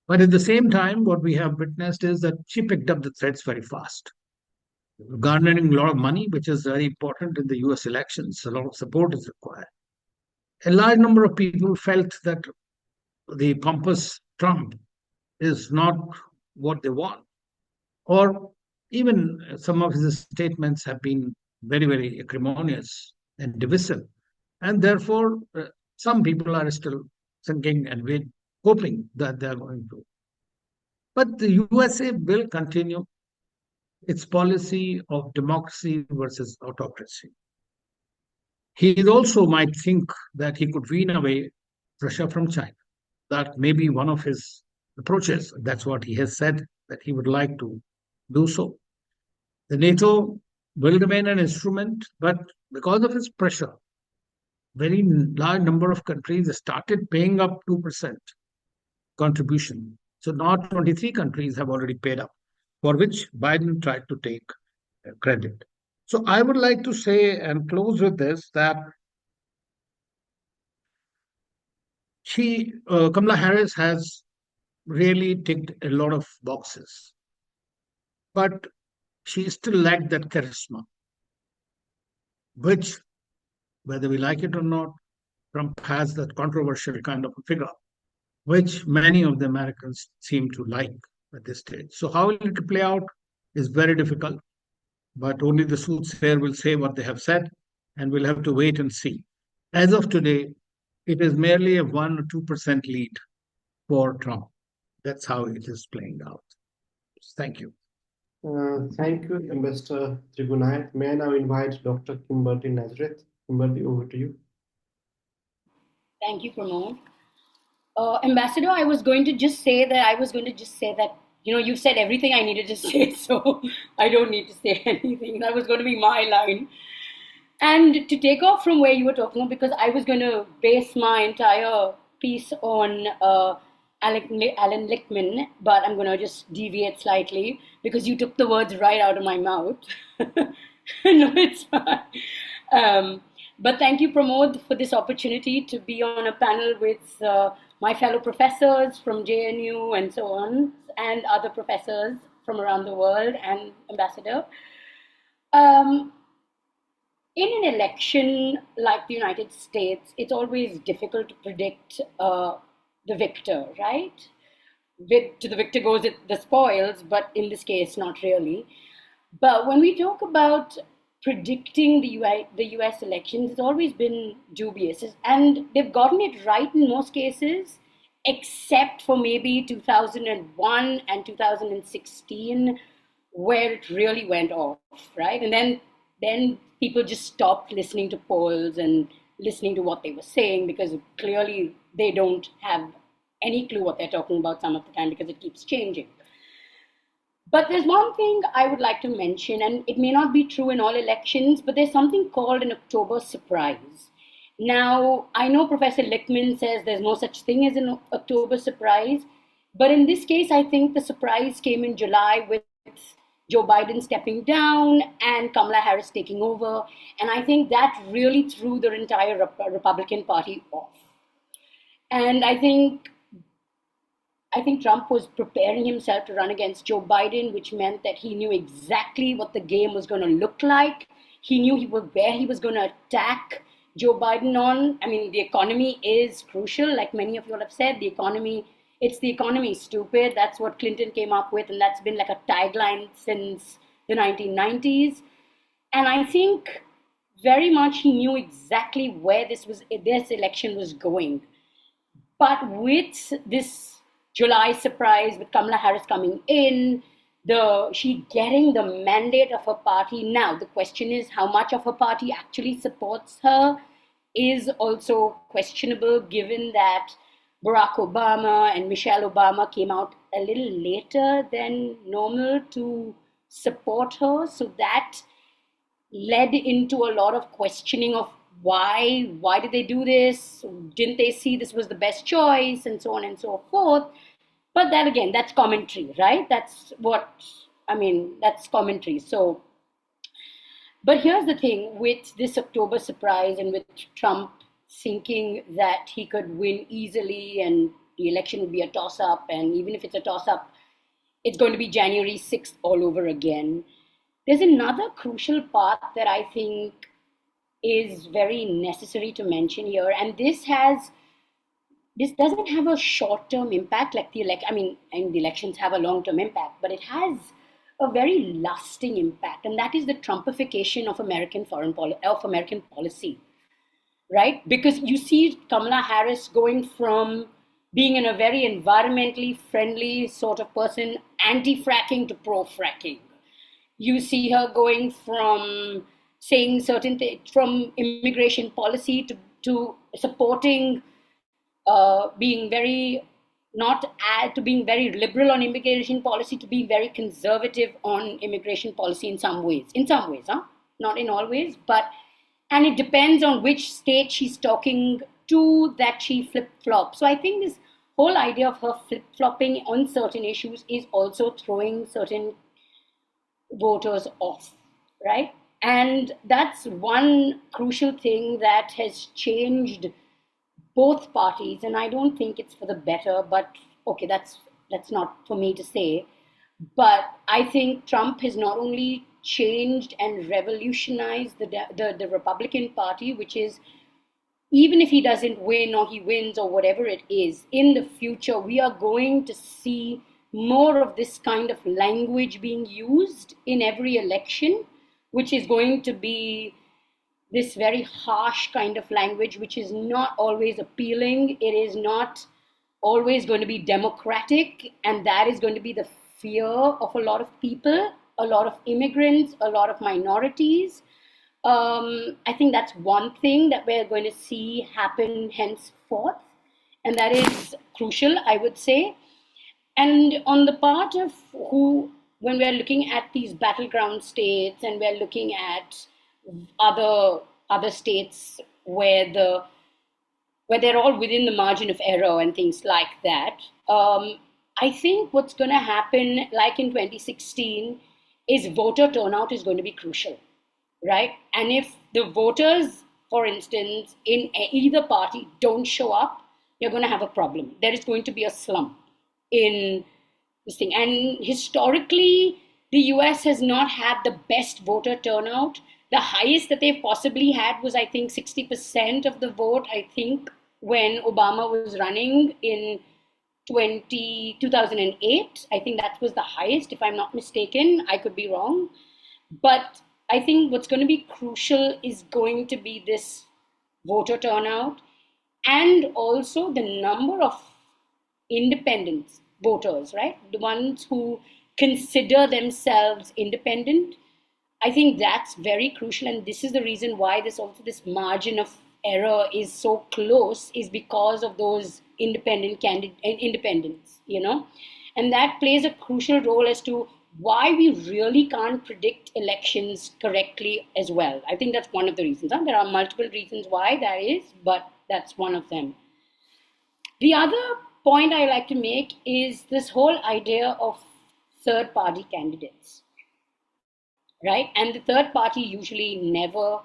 But at the same time, what we have witnessed is that she picked up the threads very fast, garnering a lot of money, which is very important in the US elections. A lot of support is required. A large number of people felt that the pompous Trump is not what they want. Or even some of his statements have been very, very acrimonious and divisive. And therefore, some people are still thinking and hoping that they're going to. But the USA will continue its policy of democracy versus autocracy. He also might think that he could wean away Russia from China. That may be one of his approaches. That's what he has said, that he would like to do so. The NATO will remain an instrument, but because of its pressure, very large number of countries started paying up 2% contribution. So now 23 countries have already paid up, for which Biden tried to take credit. So I would like to say and close with this that Kamala Harris has really ticked a lot of boxes, but she still lacked that charisma, which, whether we like it or not, Trump has that controversial kind of a figure, which many of the Americans seem to like at this stage. So how will it play out is very difficult, but only the soothsayer will say what they have said, and we'll have to wait and see. As of today, it is merely a 1 or 2% lead for Trump. That's how it is playing out. Thank you. Thank you, Ambassador Trigunayat. May I now invite Dr. Kimberley Nazareth. Kimberley, over to you. Thank you, Pramod. Ambassador, I was going to just say that, you've said everything I needed to say, so I don't need to say anything. That was going to be my line. And to take off from where you were talking about, because I was going to base my entire piece on Alan Lichtman, but I'm going to just deviate slightly because you took the words right out of my mouth. No, it's fine. But thank you, Pramod, for this opportunity to be on a panel with my fellow professors from JNU and so on, and other professors from around the world, and Ambassador. In an election like the United States, it's always difficult to predict the victor, right? To the victor goes the spoils, but in this case, not really. But when we talk about predicting the US elections, it's always been dubious. And they've gotten it right in most cases, except for maybe 2001 and 2016, where it really went off, right? And then people just stopped listening to polls and listening to what they were saying, because clearly they don't have any clue what they're talking about some of the time, because it keeps changing. But there's one thing I would like to mention, and it may not be true in all elections, but there's something called an October surprise. Now, I know Professor Lichtman says there's no such thing as an October surprise, but in this case, I think the surprise came in July with Joe Biden stepping down and Kamala Harris taking over. And I think that really threw the entire Republican Party off. And I think Trump was preparing himself to run against Joe Biden, which meant that he knew exactly what the game was going to look like. He knew where he was going to attack Joe Biden on. I mean, the economy is crucial. Like many of you all have said, it's the economy, stupid. That's what Clinton came up with, and that's been like a tagline since the 1990s. And I think very much he knew exactly where this election was going. But with this July surprise, with Kamala Harris coming in, she getting the mandate of her party. Now, the question is how much of her party actually supports her is also questionable, given that Barack Obama and Michelle Obama came out a little later than normal to support her. So that led into a lot of questioning of why did they do this? Didn't they see this was the best choice, and so on and so forth? But that again, that's commentary, right? That's commentary. So, but here's the thing with this October surprise and with Trump thinking that he could win easily and the election would be a toss-up, and even if it's a toss-up, it's going to be January 6th all over again. There's another crucial part that I think is very necessary to mention here, and this doesn't have a short-term impact like the elections have a long-term impact, but it has a very lasting impact, and that is the Trumpification of American policy, right? Because you see Kamala Harris going from being in a very environmentally friendly sort of person, anti-fracking to pro-fracking. You see her going from saying certain things, from immigration policy to supporting being very to being very liberal on immigration policy, to being very conservative on immigration policy in some ways, not in all ways, and it depends on which state she's talking to that she flip-flops. So I think this whole idea of her flip-flopping on certain issues is also throwing certain voters off, right? And that's one crucial thing that has changed both parties, and I don't think it's for the better, but okay, that's not for me to say. But I think Trump has not only changed and revolutionized the Republican Party, which is, even if he doesn't win or he wins or whatever it is, in the future, we are going to see more of this kind of language being used in every election, which is going to be this very harsh kind of language, which is not always appealing. It is not always going to be democratic, and that is going to be the fear of a lot of people, a lot of immigrants, a lot of minorities. I think that's one thing that we're going to see happen henceforth, and that is crucial, I would say. And on the part of when we're looking at these battleground states and we're looking at other states where they're all within the margin of error and things like that, I think what's going to happen, like in 2016, is voter turnout is going to be crucial, right? And if the voters, for instance, in either party don't show up, you're going to have a problem. There is going to be a slump in this thing. And historically, the US has not had the best voter turnout. The highest that they've possibly had was, I think, 60% of the vote, I think, when Obama was running in 2008. I think that was the highest, if I'm not mistaken. I could be wrong. But I think what's going to be crucial is going to be this voter turnout, and also the number of independent voters, right? The ones who consider themselves independent. I think that's very crucial, and this is the reason why this margin of error is so close, is because of those independents, and that plays a crucial role as to why we really can't predict elections correctly as well. I think that's one of the reasons. There are multiple reasons why that is, but that's one of them. The other point I like to make is this whole idea of third-party candidates, right? And the third party usually never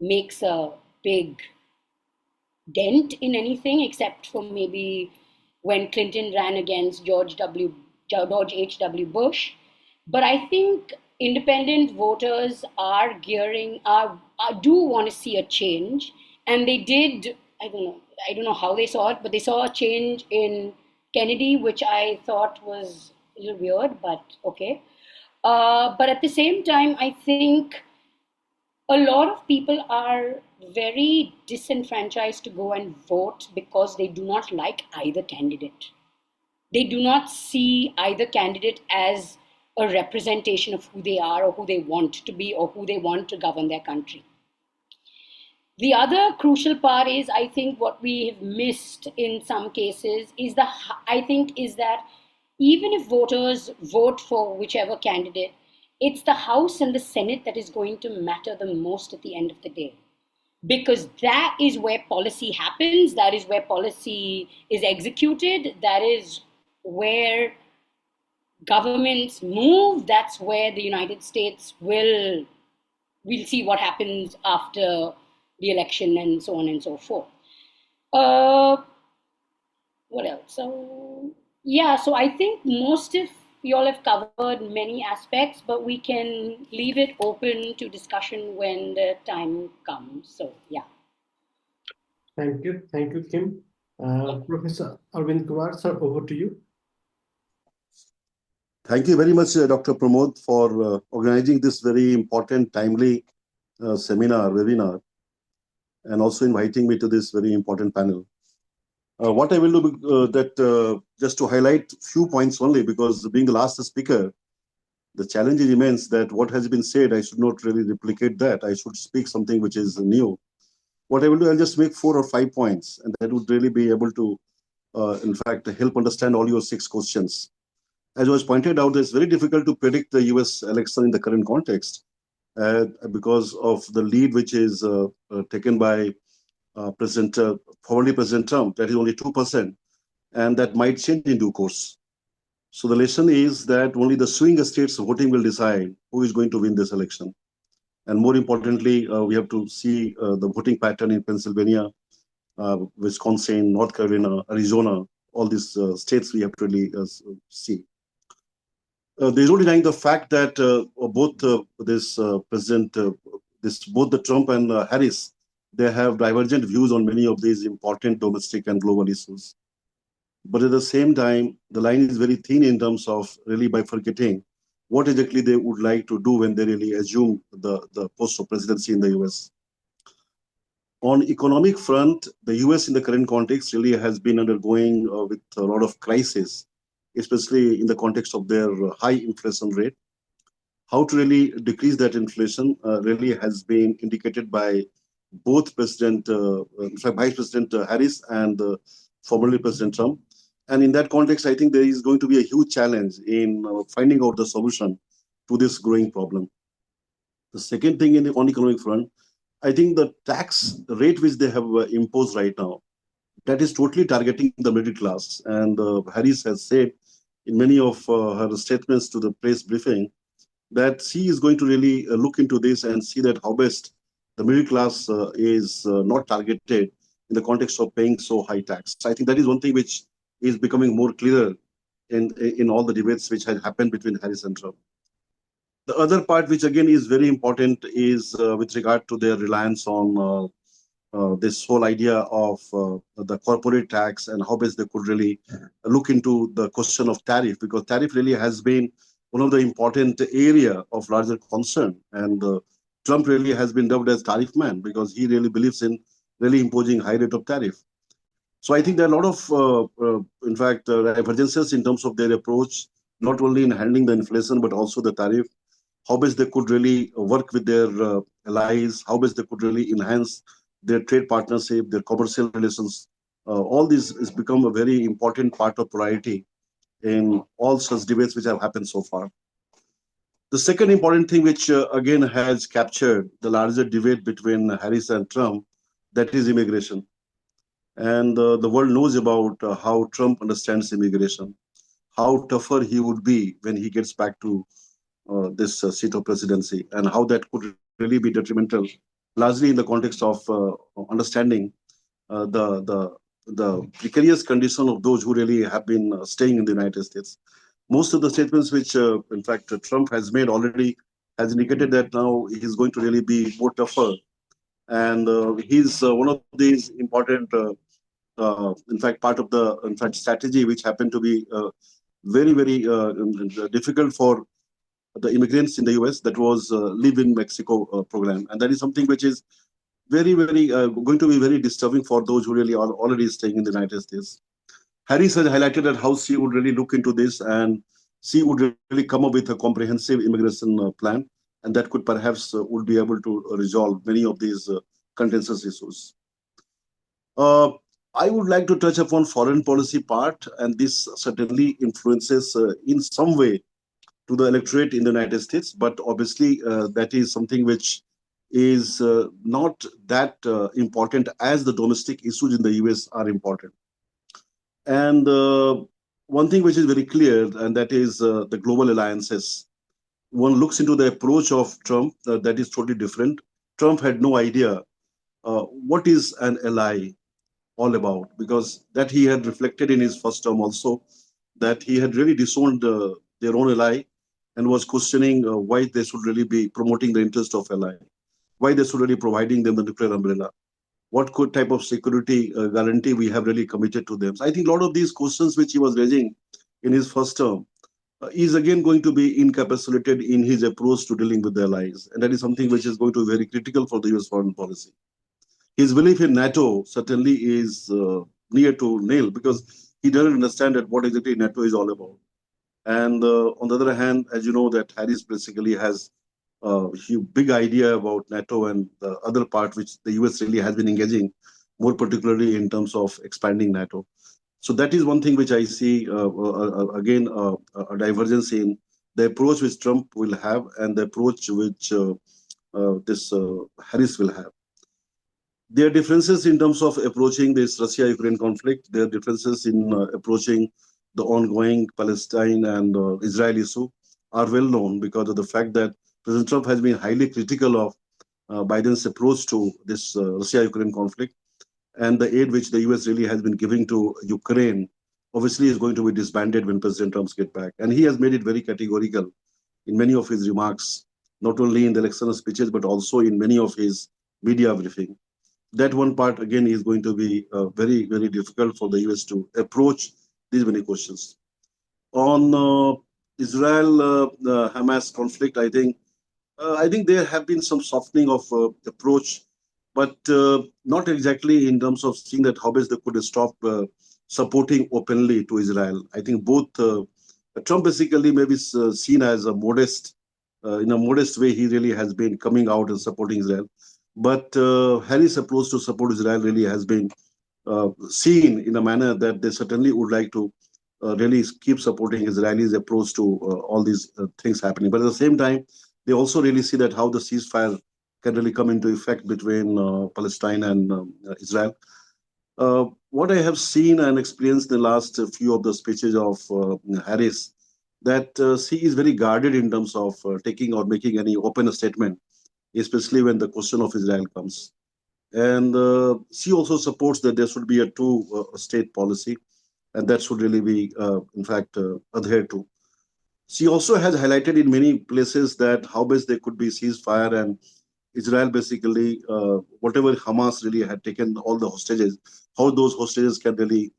makes a big dent in anything, except for maybe when Clinton ran against George H.W. Bush. But I think independent voters do want to see a change, and they did. I don't know how they saw it, but they saw a change in Kennedy, which I thought was a little weird, but okay. But at the same time, I think a lot of people are very disenfranchised to go and vote because they do not like either candidate. They do not see either candidate as a representation of who they are or who they want to be or who they want to govern their country. The other crucial part is, I think, what we have missed in some cases is that even if voters vote for whichever candidate, it's the House and the Senate that is going to matter the most at the end of the day. Because that is where policy happens, that is where policy is executed, that is where governments move, that's where the United States we'll see what happens after the election and so on and so forth. Uh, what else? So yeah, so I think most of y'all have covered many aspects, but we can leave it open to discussion when the time comes. So yeah. Thank you, Kim. Professor Arvind Kumar, sir, over to you. Thank you very much, Dr. Pramod, for organizing this very important, timely webinar, and also inviting me to this very important panel. What I will do just to highlight few points only, because being the last speaker, the challenge is immense that what has been said, I should not really replicate that. I should speak something which is new. What I will do, I'll just make 4 or 5 points, and that would really be able to, in fact, help understand all your 6 questions. As was pointed out, it's very difficult to predict the US election in the current context because of the lead which is taken by formerly President Trump. That is only 2%, and that might change in due course. So the lesson is that only the swing states voting will decide who is going to win this election. And more importantly, we have to see the voting pattern in Pennsylvania, Wisconsin, North Carolina, Arizona, all these states we have to really see. There's no denying the fact that both the Trump and Harris, they have divergent views on many of these important domestic and global issues. But at the same time, the line is very thin in terms of really bifurcating what exactly they would like to do when they really assume the post of presidency in the US. On economic front, the US in the current context really has been undergoing with a lot of crisis, especially in the context of their high inflation rate. How to really decrease that inflation really has been indicated by both Vice President Harris and formerly President Trump. And in that context, I think there is going to be a huge challenge in finding out the solution to this growing problem. The second thing on economic front, I think the tax rate which they have imposed right now, that is totally targeting the middle class. And Harris has said in many of her statements to the press briefing that she is going to really look into this and see that how best the middle class is not targeted in the context of paying so high tax. So I think that is one thing which is becoming more clearer in all the debates which had happened between Harris and Trump. The other part, which again is very important, is with regard to their reliance on this whole idea of the corporate tax and how best they could really look into the question of tariff, because tariff really has been one of the important area of larger concern. And Trump really has been dubbed as tariff man because he really believes in really imposing high rate of tariff. So I think there are a lot of, in fact, divergences in terms of their approach, not only in handling the inflation, but also the tariff, how best they could really work with their allies, how best they could really enhance their trade partnership, their commercial relations. All this has become a very important part of priority in all such debates which have happened so far. The second important thing which again has captured the larger debate between Harris and Trump, that is immigration. And the world knows about how Trump understands immigration, how tougher he would be when he gets back to this seat of presidency, and how that could really be detrimental, largely in the context of understanding the precarious condition of those who really have been staying in the United States. Most of the statements which, in fact, Trump has made already has indicated that now he's going to really be more tougher. And he's one of these important, in fact, part of the strategy which happened to be very, very difficult for the immigrants in the US, that was Live in Mexico program. And that is something which is very, very going to be very disturbing for those who really are already staying in the United States. Harris has highlighted that how she would really look into this and she would really come up with a comprehensive immigration plan, and that could perhaps would be able to resolve many of these contentious issues. I would like to touch upon foreign policy part, and this certainly influences in some way to the electorate in the United States, but obviously that is something which is not that important as the domestic issues in the US are important. And one thing which is very clear, and that is the global alliances. One looks into the approach of Trump, that is totally different. Trump had no idea what is an ally, all about, because that he had reflected in his first term also, that he had really disowned their own ally and was questioning why they should really be promoting the interest of ally, why they should really providing them the nuclear umbrella, what could type of security guarantee we have really committed to them. So I think a lot of these questions which he was raising in his first term is again going to be incapacitated in his approach to dealing with the allies. And that is something which is going to be very critical for the US foreign policy. His belief in NATO certainly is near to nil, because he doesn't understand that what exactly NATO is all about. And on the other hand, as you know, that Harris basically has a big idea about NATO and the other part which the US really has been engaging, more particularly in terms of expanding NATO. So that is one thing which I see, again, a divergence in the approach which Trump will have and the approach which this Harris will have. There are differences in terms of approaching this Russia-Ukraine conflict. There are differences in approaching the ongoing Palestine and Israel issue are well known because of the fact that President Trump has been highly critical of Biden's approach to this Russia-Ukraine conflict, and the aid which the US really has been giving to Ukraine obviously is going to be disbanded when President Trump gets back. And he has made it very categorical in many of his remarks, not only in the election speeches, but also in many of his media briefing. That one part, again, is going to be very, very difficult for the US to approach these many questions. On Israel-Hamas conflict, I think there have been some softening of approach, but not exactly in terms of seeing that how best they could stop supporting openly to Israel. I think both Trump basically may be seen as a modest, in a modest way, he really has been coming out and supporting Israel. But Harris' approach to support Israel really has been seen in a manner that they certainly would like to really keep supporting Israelis' approach to all these things happening. But at the same time, they also really see that how the ceasefire can really come into effect between Palestine and Israel. What I have seen and experienced in the last few of the speeches of Harris, that she is very guarded in terms of taking or making any open statement, especially when the question of Israel comes. And she also supports that there should be a two-state policy, and that should really be, in fact, adhered to. She also has highlighted in many places that how best there could be ceasefire and Israel basically, whatever Hamas really had taken all the hostages, how those hostages can really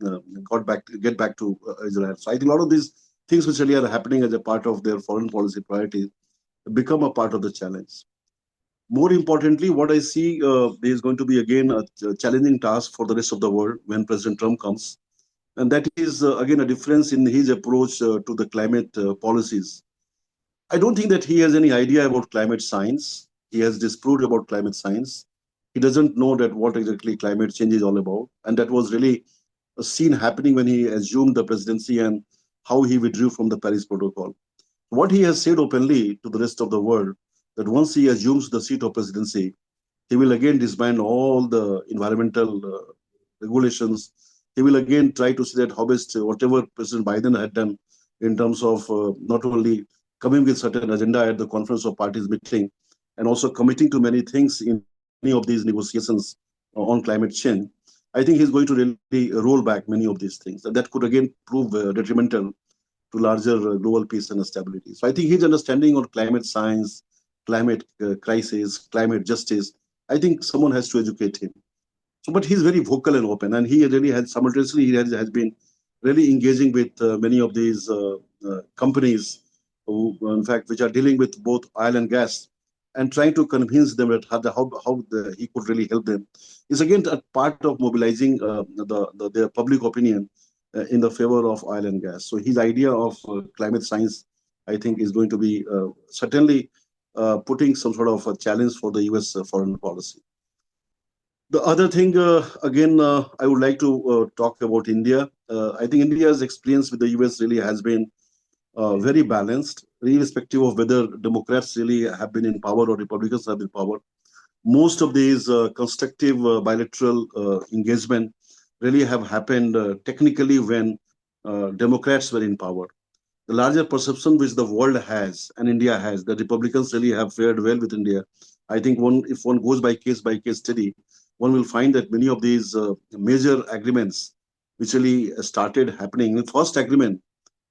get back to Israel. So I think a lot of these things which really are happening as a part of their foreign policy priorities become a part of the challenge. More importantly, what I see is going to be again a challenging task for the rest of the world when President Trump comes. And that is, again, a difference in his approach to the climate policies. I don't think that he has any idea about climate science. He has disproved about climate science. He doesn't know that what exactly climate change is all about. And that was really a scene happening when he assumed the presidency and how he withdrew from the Paris Protocol. What he has said openly to the rest of the world, that once he assumes the seat of presidency, he will again disband all the environmental regulations. He will again try to say that how best whatever President Biden had done in terms of not only coming with certain agenda at the Conference of Parties meeting and also committing to many things in many of these negotiations on climate change, I think he's going to really roll back many of these things. And that could again prove detrimental to larger global peace and stability. So I think his understanding on climate science, climate crisis, climate justice, I think someone has to educate him. So, but he's very vocal and open, and he really has simultaneously has been really engaging with many of these companies, who, in fact, which are dealing with both oil and gas, and trying to convince them that how he could really help them. Is again a part of mobilizing their public opinion in the favor of oil and gas. So his idea of climate science, I think, is going to be certainly putting some sort of a challenge for the US foreign policy. The other thing, again, I would like to talk about India. I think India's experience with the US really has been very balanced, irrespective of whether Democrats really have been in power or Republicans have been in power. Most of these constructive bilateral engagement really have happened technically when Democrats were in power. The larger perception which the world has and India has, that Republicans really have fared well with India. I think if one goes by case study, one will find that many of these major agreements which really started happening. The first agreement,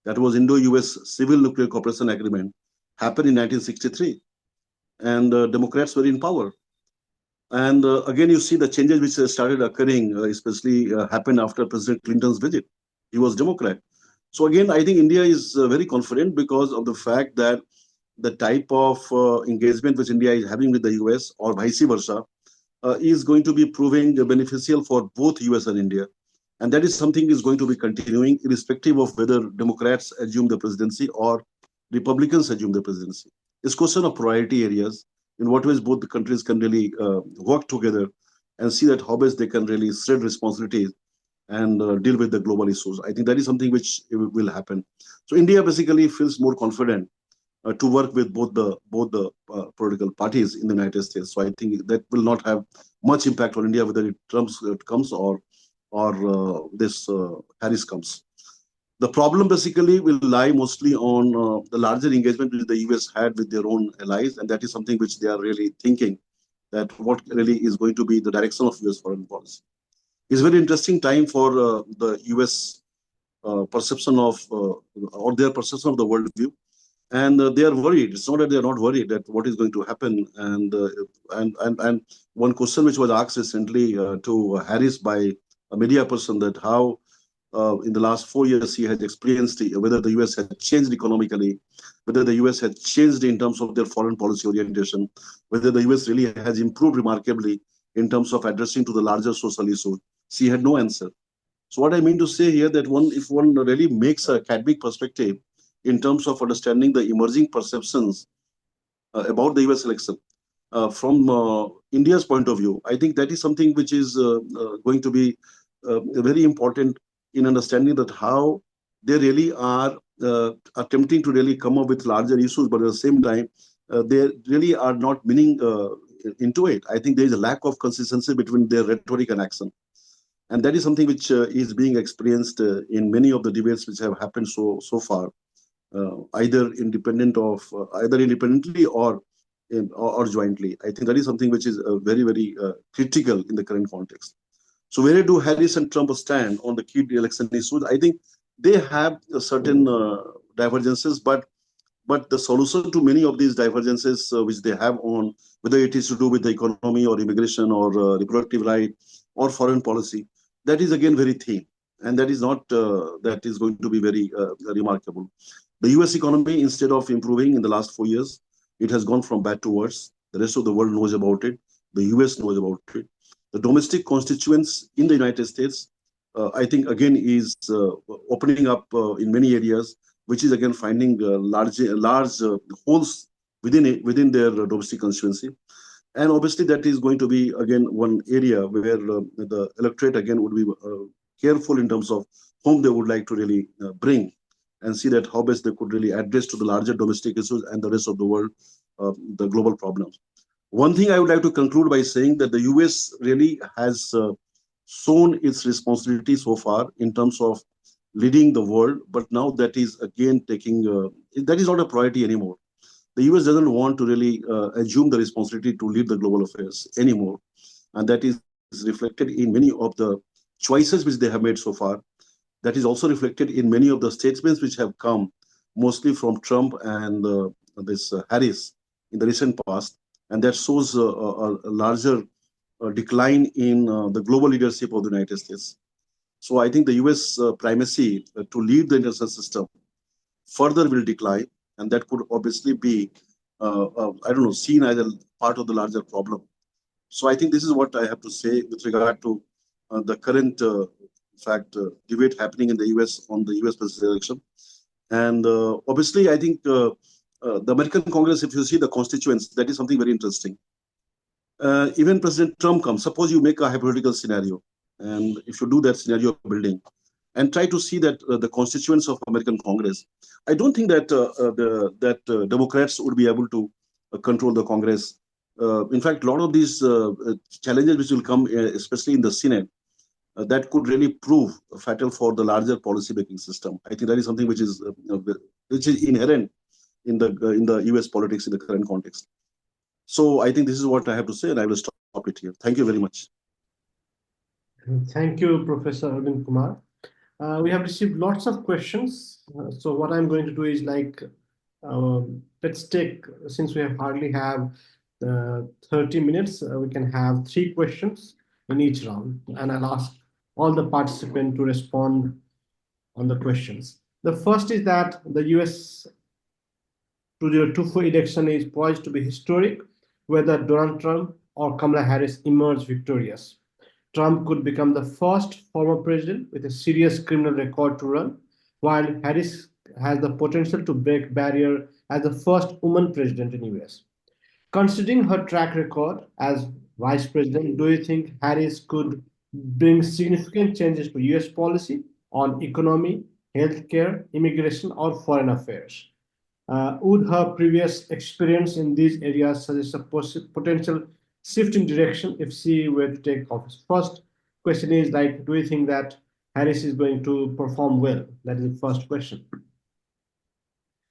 that was Indo-US Civil Nuclear Cooperation Agreement, happened in 1963, and Democrats were in power. And again, you see the changes which started occurring, especially happened after President Clinton's visit. He was Democrat. So again, I think India is very confident because of the fact that the type of engagement which India is having with the US or vice versa is going to be proving beneficial for both US and India. And that is something is going to be continuing irrespective of whether Democrats assume the presidency or Republicans assume the presidency. It's a question of priority areas in what ways both the countries can really work together and see that how best they can really spread responsibilities and deal with the global issues. I think that is something which will happen. So India basically feels more confident to work with both the political parties in the United States. So I think that will not have much impact on India whether it comes or this Harris comes. The problem basically will lie mostly on the larger engagement which the US had with their own allies, and that is something which they are really thinking that what really is going to be the direction of US foreign policy. It's a very interesting time for the US perception of or their perception of the worldview, and they are worried. It's not that they are not worried that what is going to happen. And one question which was asked recently to Harris by a media person, that how in the last 4 years he has experienced whether the US had changed economically, whether the US had changed in terms of their foreign policy orientation, whether the US really has improved remarkably in terms of addressing to the larger social issues. She had no answer. So what I mean to say here that if one really makes a academic perspective in terms of understanding the emerging perceptions about the US election from India's point of view, I think that is something which is going to be very important in understanding that how they really are attempting to really come up with larger issues, but at the same time, they really are not meaning into it. I think there is a lack of consistency between their rhetoric and action. And that is something which is being experienced in many of the debates which have happened so far, either independently or jointly. I think that is something which is very, very critical in the current context. So where do Harris and Trump stand on the key election issues? I think they have certain divergences, but the solution to many of these divergences which they have on whether it is to do with the economy or immigration or reproductive right or foreign policy, that is again very thin, and that is not that is going to be very remarkable. The US economy, instead of improving in the last 4 years, it has gone from bad to worse. The rest of the world knows about it. The US knows about it. The domestic constituents in the United States, I think, again, is opening up in many areas, which is again finding large holes within their domestic constituency. And obviously, that is going to be, again, one area where the electorate, again, would be careful in terms of whom they would like to really bring and see that how best they could really address to the larger domestic issues and the rest of the world, the global problems. One thing I would like to conclude by saying that the US really has shown its responsibility so far in terms of leading the world, but now that is again taking, that is not a priority anymore. The US doesn't want to really assume the responsibility to lead the global affairs anymore. And that is reflected in many of the choices which they have made so far. That is also reflected in many of the statements which have come, mostly from Trump and this Harris in the recent past. And that shows a larger decline in the global leadership of the United States. So I think the US primacy to lead the international system further will decline. And that could obviously be, seen as a part of the larger problem. So I think this is what I have to say with regard to the current debate happening in the US on the US presidential election. And obviously, I think the American Congress, if you see the constituents, that is something very interesting. Even President Trump comes, suppose you make a hypothetical scenario, and if you do that scenario building, and try to see that the constituents of American Congress, I don't think that Democrats would be able to control the Congress. In fact, a lot of these challenges which will come, especially in the Senate, that could really prove fatal for the larger policy-making system. I think that is something which is inherent in the US politics in the current context. So I think this is what I have to say, and I will stop it here. Thank you very much. Thank you, Professor Arvind Kumar. We have received lots of questions. So what I'm going to do is let's take, since we have hardly have 30 minutes, we can have 3 questions in each round, and I'll ask all the participants to respond on the questions. The first is that the US 2024 election is poised to be historic, whether Donald Trump or Kamala Harris emerge victorious. Trump could become the first former president with a serious criminal record to run, while Harris has the potential to break barrier as the first woman president in US. Considering her track record as vice president, do you think Harris could bring significant changes to US policy on economy, healthcare, immigration, or foreign affairs? Would her previous experience in these areas suggest a potential shift in direction if she were to take office? First question is do you think that Harris is going to perform well? That is the first question.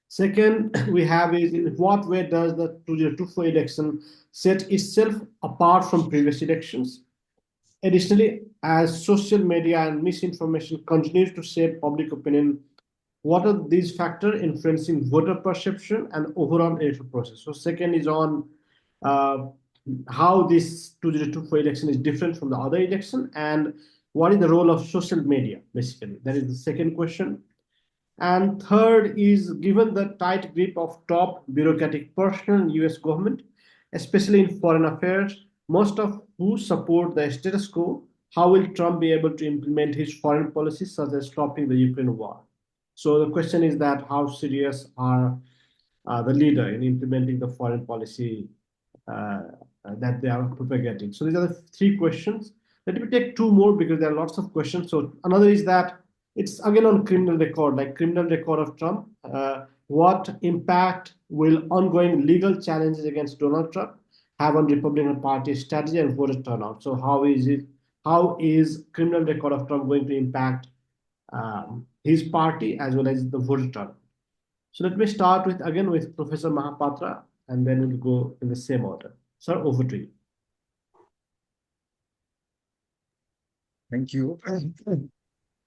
Second, we have is in what way does the 2024 election set itself apart from previous elections? Additionally, as social media and misinformation continues to shape public opinion, what are these factors influencing voter perception and overall electoral process? So second is on uh, how this 2024 election is different from the other election, and what is the role of social media, basically. That is the second question. And third is given the tight grip of top bureaucratic personnel in US government, especially in foreign affairs, most of who support the status quo, how will Trump be able to implement his foreign policies such as stopping the Ukraine war? So the question is that how serious are the leader in implementing the foreign policy uh, that they are propagating? So these are the 3 questions. Let me take 2 more because there are lots of questions. So another is that it's again on criminal record, like criminal record of Trump. What impact will ongoing legal challenges against Donald Trump have on Republican Party strategy and voter turnout? So how is it? How is criminal record of Trump going to impact his party as well as the voter turnout? So let me start with again with Professor Mahapatra, and then we'll go in the same order. Sir, over to you. Thank you.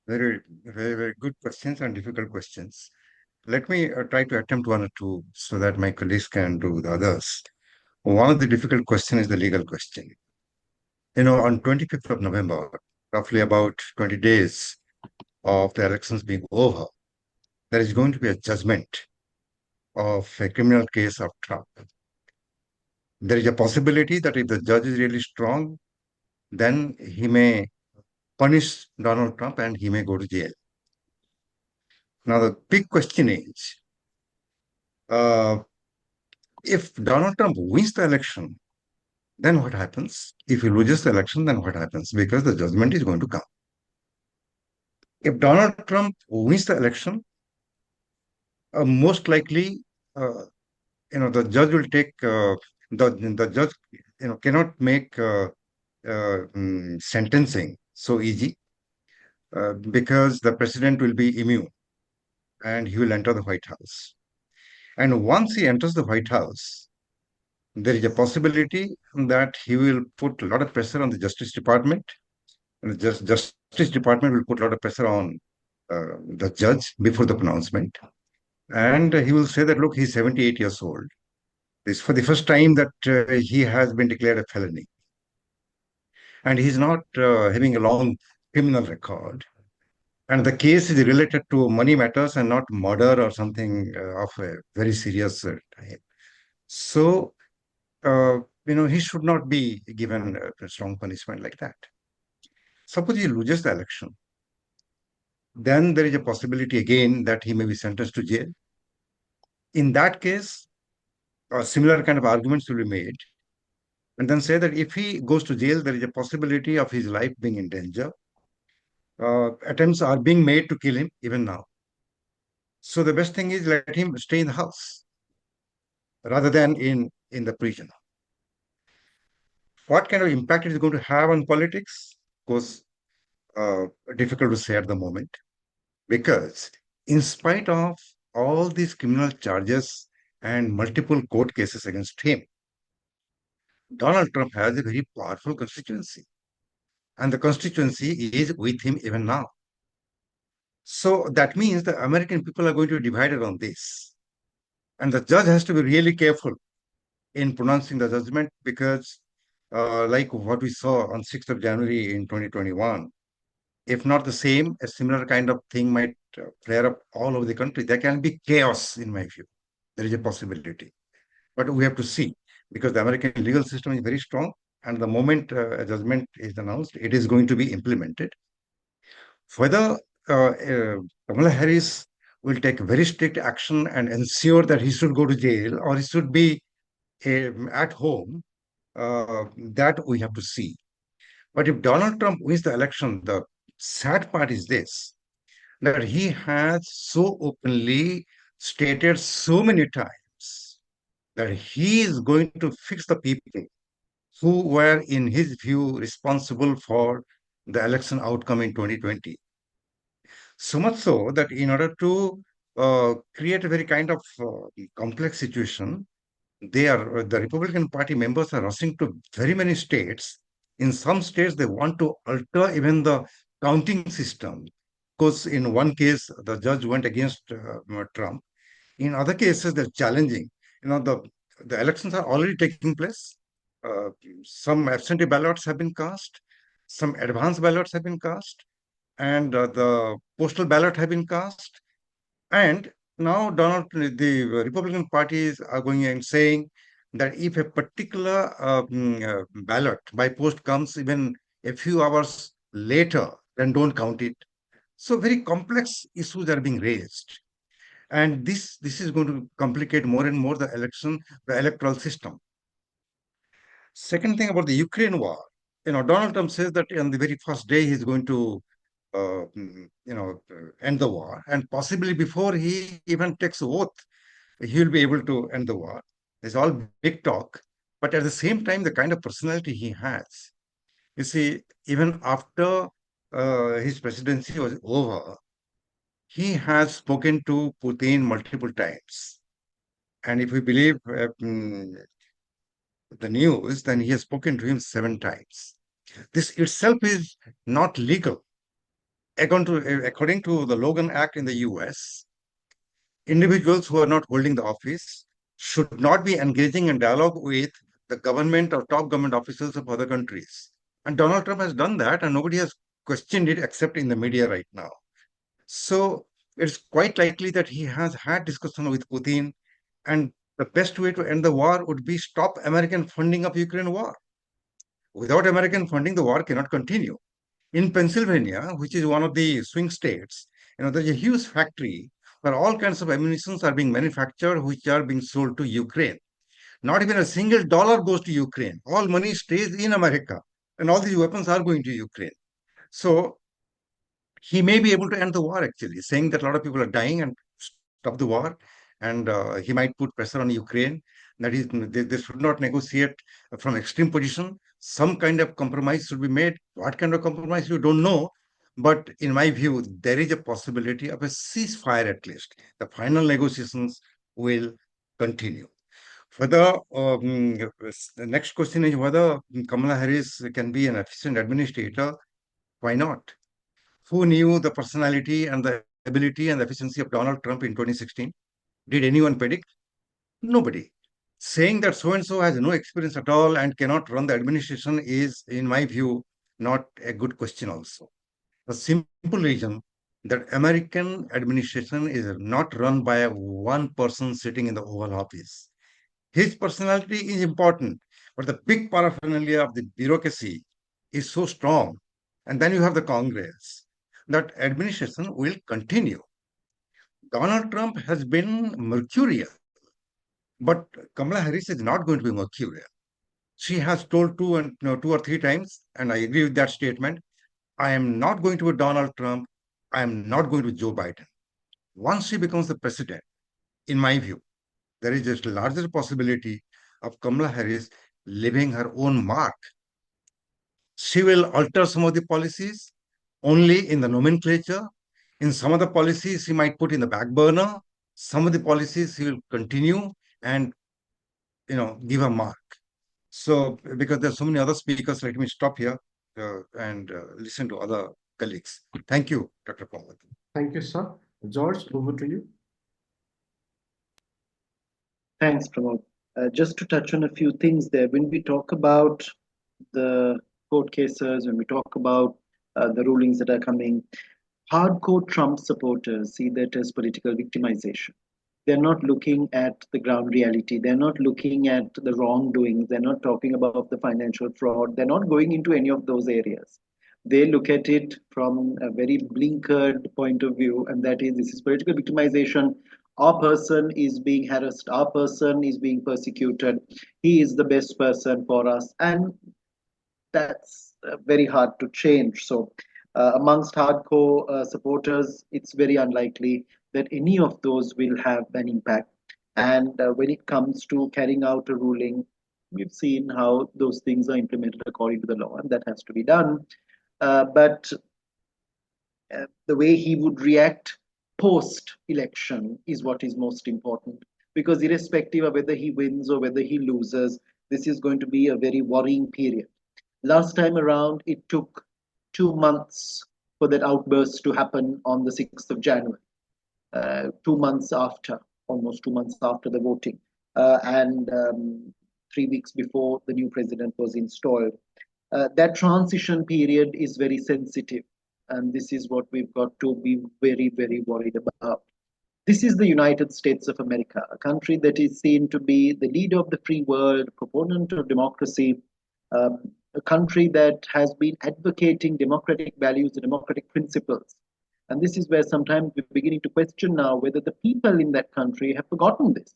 Very, very, very good questions and difficult questions. Let me try to attempt one or two so that my colleagues can do the others. One of the difficult questions is the legal question. On 25th of November, roughly about 20 days of the elections being over, there is going to be a judgment of a criminal case of Trump. There is a possibility that if the judge is really strong, then he may punish Donald Trump and he may go to jail. Now, the big question is, if Donald Trump wins the election, then what happens? If he loses the election, then what happens? Because the judgment is going to come. If Donald Trump wins the election, most likely, the judge will take the judge, cannot make sentencing so easy because the president will be immune and he will enter the White House. And once he enters the White House, there is a possibility that he will put a lot of pressure on the Justice Department, and the Justice Department will put a lot of pressure on the judge before the pronouncement. And he will say that, look, he's 78 years old. This is for the first time that he has been declared a felony. And he's not having a long criminal record. And the case is related to money matters and not murder or something of a very serious type. So, he should not be given a strong punishment like that. Suppose he loses the election. Then there is a possibility again that he may be sentenced to jail. In that case, similar kind of arguments will be made. And then say that if he goes to jail, there is a possibility of his life being in danger. Attempts are being made to kill him even now. So the best thing is let him stay in the house rather than in the prison. What kind of impact it is going to have on politics? Of course, difficult to say at the moment, because in spite of all these criminal charges and multiple court cases against him, Donald Trump has a very powerful constituency. and the constituency is with him even now. So that means the American people are going to be divided on this. And the judge has to be really careful in pronouncing the judgment because, like what we saw on 6th of January in 2021, if not the same, a similar kind of thing might flare up all over the country. There can be chaos, in my view. There is a possibility. But we have to see because the American legal system is very strong. And the moment a judgment is announced, it is going to be implemented. Whether Kamala Harris will take very strict action and ensure that he should go to jail or he should be at home, that we have to see. But if Donald Trump wins the election, the sad part is this, that he has so openly stated so many times that he is going to fix the people who were, in his view, responsible for the election outcome in 2020. So much so that in order to create a very kind of complex situation, the Republican Party members are rushing to very many states. In some states, they want to alter even the counting system. Because in one case, the judge went against Trump. In other cases, they're challenging. The elections are already taking place. Uh, some absentee ballots have been cast. Some advance ballots have been cast. And the postal ballot have been cast. And now the Republican parties are going and saying that if a particular ballot by post comes even a few hours later, then don't count it. So very complex issues are being raised. And this is going to complicate more and more the electoral system. Second thing about the Ukraine war, Donald Trump says that on the very first day he's going to end the war, and possibly before he even takes oath, he will be able to end the war. It's all big talk, but at the same time, the kind of personality he has, you see, even after his presidency was over, he has spoken to Putin multiple times. And if we believe the news, then he has spoken to him 7 times. This itself is not legal. According to the Logan Act in the US, individuals who are not holding the office should not be engaging in dialogue with the government or top government officials of other countries. And Donald Trump has done that, and nobody has questioned it except in the media right now. So it's quite likely that he has had discussion with Putin, and the best way to end the war would be stop American funding of Ukraine war. Without American funding, the war cannot continue. In Pennsylvania, which is one of the swing states, there's a huge factory where all kinds of ammunitions are being manufactured, which are being sold to Ukraine. Not even a single dollar goes to Ukraine. All money stays in America, and all these weapons are going to Ukraine. So he may be able to end the war, actually, saying that a lot of people are dying and stop the war. And he might put pressure on Ukraine that they should not negotiate from extreme position. Some kind of compromise should be made. What kind of compromise, you don't know. But in my view, there is a possibility of a ceasefire at least. The final negotiations will continue. Whether the next question is whether Kamala Harris can be an efficient administrator, why not? Who knew the personality and the ability and the efficiency of Donald Trump in 2016? Did anyone predict? Nobody. Saying that so-and-so has no experience at all and cannot run the administration is, in my view, not a good question also. The simple reason that American administration is not run by one person sitting in the Oval Office. His personality is important, but the big paraphernalia of the bureaucracy is so strong. And then you have the Congress. That administration will continue. Donald Trump has been mercurial, but Kamala Harris is not going to be mercurial. She has told 2 or 3 times, and I agree with that statement, I am not going to be Donald Trump. I am not going to be Joe Biden. Once she becomes the president, in my view, there is just a larger possibility of Kamala Harris leaving her own mark. She will alter some of the policies only in the nomenclature. In some of the policies, she might put in the back burner. Some of the policies she will continue and give a mark. So, because there's so many other speakers, let me stop here. and listen to other colleagues. Thank you, Dr. Pramod. Thank you, sir. George, over to you. Thanks, Pramod. Just to touch on a few things there, when we talk about the court cases, when we talk about the rulings that are coming, hardcore Trump supporters see that as political victimization. They're not looking at the ground reality. They're not looking at the wrongdoings. They're not talking about the financial fraud. They're not going into any of those areas. They look at it from a very blinkered point of view, and that is, this is political victimization. Our person is being harassed. Our person is being persecuted. He is the best person for us. And that's very hard to change. So, amongst hardcore supporters, it's very unlikely that any of those will have an impact. And when it comes to carrying out a ruling, we've seen how those things are implemented according to the law, and that has to be done. But the way he would react post-election is what is most important, because irrespective of whether he wins or whether he loses, this is going to be a very worrying period. Last time around, it took 2 months for that outburst to happen on the 6th of January, 2 months after, almost 2 months after the voting, and 3 weeks before the new president was installed. That transition period is very sensitive, and this is what we've got to be very, very worried about. This is the United States of America, a country that is seen to be the leader of the free world, proponent of democracy, a country that has been advocating democratic values and democratic principles. And this is where sometimes we're beginning to question now whether the people in that country have forgotten this.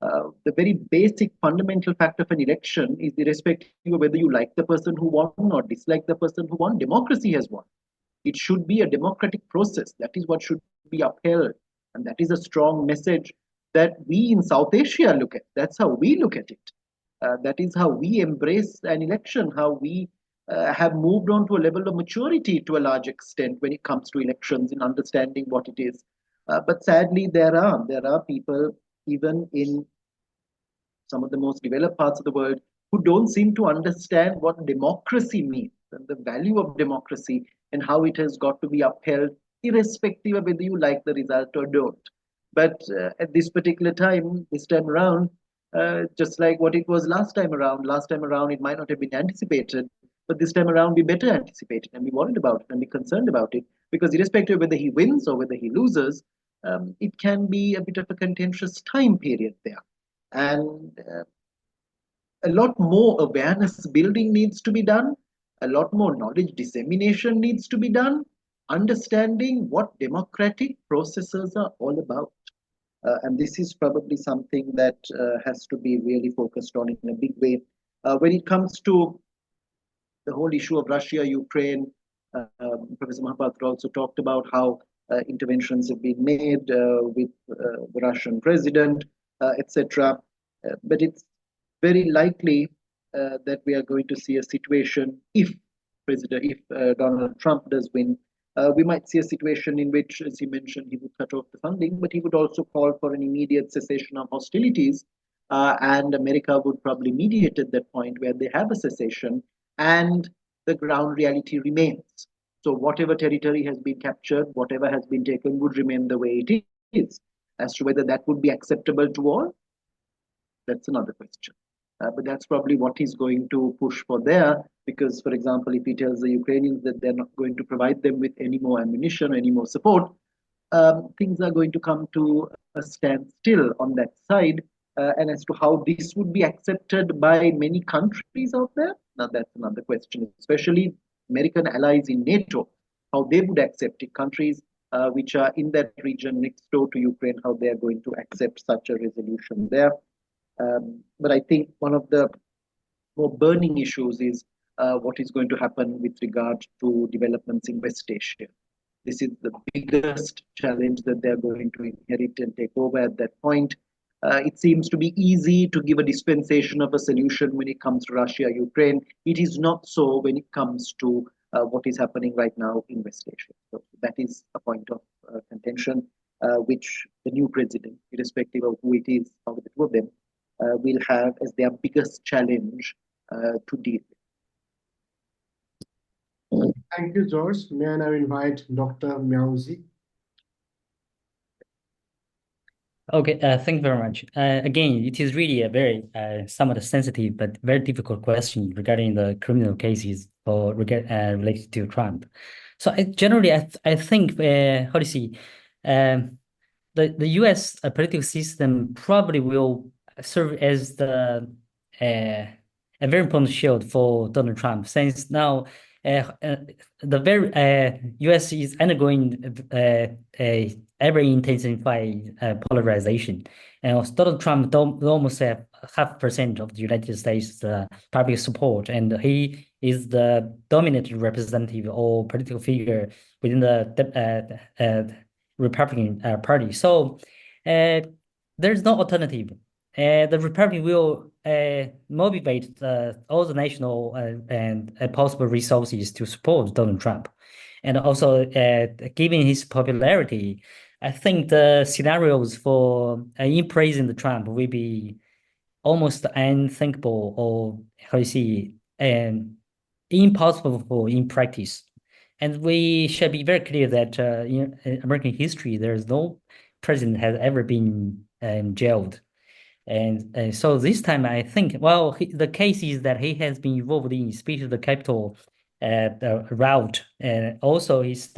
The very basic fundamental fact of an election is irrespective of whether you like the person who won or dislike the person who won, democracy has won. It should be a democratic process. That is what should be upheld. And that is a strong message that we in South Asia look at. That's how we look at it. That is how we embrace an election, how we have moved on to a level of maturity to a large extent when it comes to elections in understanding what it is. But sadly, there are people, even in some of the most developed parts of the world, who don't seem to understand what democracy means and the value of democracy and how it has got to be upheld, irrespective of whether you like the result or don't. But at this particular time, this time around, just like what it was last time around, it might not have been anticipated, but this time around, we better anticipate it and be worried about it and be concerned about it, because irrespective of whether he wins or whether he loses, it can be a bit of a contentious time period there. And a lot more awareness building needs to be done. A lot more knowledge dissemination needs to be done. Understanding what democratic processes are all about. And this is probably something that has to be really focused on in a big way. When it comes to the whole issue of Russia, Ukraine, Professor Mahapatra also talked about how interventions have been made with the Russian president, etc. But it's very likely that we are going to see a situation, if Donald Trump does win, we might see a situation in which, as he mentioned, he would cut off the funding, but he would also call for an immediate cessation of hostilities. And America would probably mediate at that point where they have a cessation and the ground reality remains. So whatever territory has been captured, whatever has been taken would remain the way it is. As to whether that would be acceptable to all, that's another question. But that's probably what he's going to push for there, because, for example, if he tells the Ukrainians that they're not going to provide them with any more ammunition, any more support, things are going to come to a standstill on that side. And as to how this would be accepted by many countries out there, now that's another question, especially American allies in NATO, how they would accept it. Countries which are in that region next door to Ukraine, how they are going to accept such a resolution there. But I think one of the more burning issues is what is going to happen with regard to developments in West Asia. This is the biggest challenge that they're going to inherit and take over at that point. It seems to be easy to give a dispensation of a solution when it comes to Russia, Ukraine. It is not so when it comes to what is happening right now in West Asia. So that is a point of contention, which the new president, irrespective of who it is, of the two of them, will have as their biggest challenge to deal with. Thank you, George. May I now invite Dr. Miao. Okay, thank you very much. Again, it is really a very somewhat sensitive but very difficult question regarding the criminal cases related to Trump. So I think how do you see, the U.S. Political system probably will serve as a very important shield for Donald Trump, since now the very U.S. is undergoing a ever intensified polarization, and also Donald Trump almost have 0.5% of the United States public support, and he is the dominant representative or political figure within the Republican Party. So there's no alternative. The Republican will motivate all the national and possible resources to support Donald Trump. And also, given his popularity, I think the scenarios for praising the Trump will be almost unthinkable, or how you see, impossible in practice. And we should be very clear that in American history, there is no president has ever been jailed. And so this time, I think, well, the case is that he has been involved in, especially the Capitol route, and also his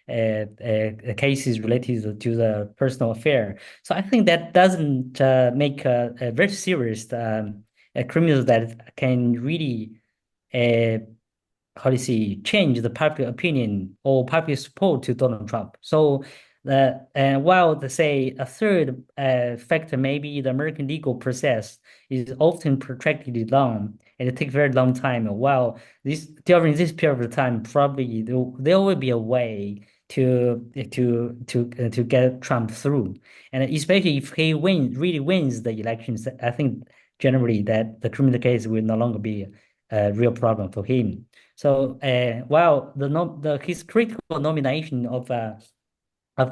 cases related to the personal affair. So I think that doesn't make a very serious criminals that can really how do you see, change the public opinion or public support to Donald Trump. So while say a third factor, maybe the American legal process is often protracted long and it takes very long time. While during this period of time, probably there will be a way to get Trump through, and especially if he really wins the elections, I think generally that the criminal case will no longer be a real problem for him. So while his critical nomination of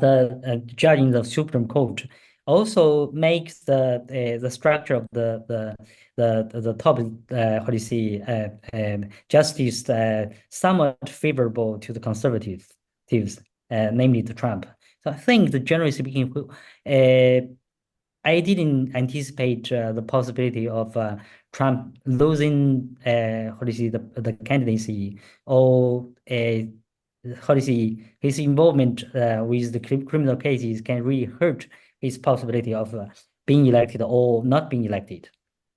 the judge in the Supreme Court also makes the structure of the top how do you see justice somewhat favorable to the conservatives, namely to Trump. So I think that generally speaking, I didn't anticipate the possibility of Trump losing how do you see the candidacy, or how do you see his involvement with the criminal cases can really hurt his possibility of being elected or not being elected.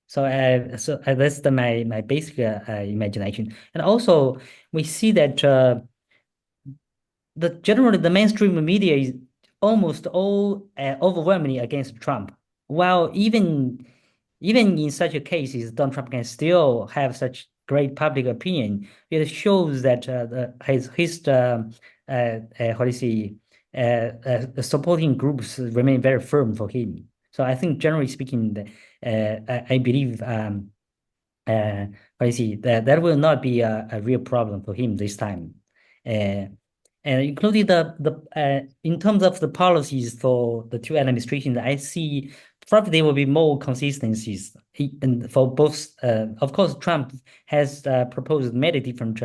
So that's my basic imagination. And also we see that generally the mainstream media is almost all overwhelmingly against Trump. While even in such a cases, Donald Trump can still have such great public opinion. It shows that his how do you see supporting groups remain very firm for him. So I think generally speaking, I believe I see that will not be a real problem for him this time. And including in terms of the policies for the two administrations, I see probably there will be more consistencies and for both. Of course, Trump has proposed many different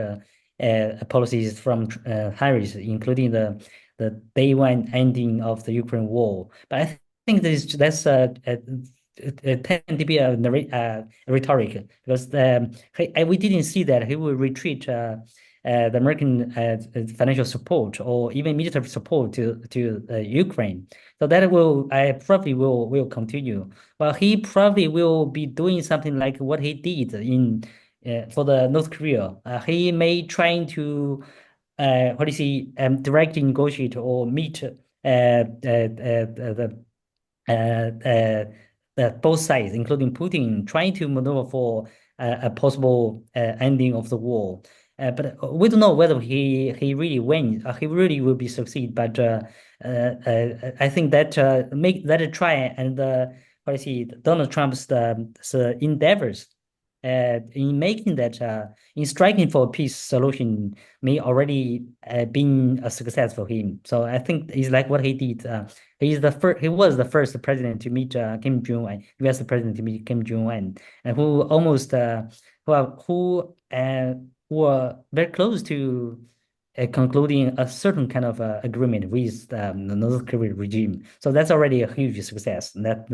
policies from Harris, including the day one ending of the Ukraine war. But I think that's it tend to be a rhetoric, because we didn't see that he will retreat the American financial support or even military support to Ukraine. So that probably will continue. But he probably will be doing something like what he did for the North Korea. He may trying to what do you see directly negotiate or meet both sides, including Putin, trying to maneuver for a possible ending of the war. But we don't know whether he really wins. He really will be succeed. But I think that make that a try, and what I see Donald Trump's endeavors in making that in striking for a peace solution may already been a success for him. So I think it's like what he did. He was the first president to meet Kim Jong-un, U.S. president to meet Kim Jong-un, and who almost were very close to concluding a certain kind of agreement with the North Korean regime. So that's already a huge success that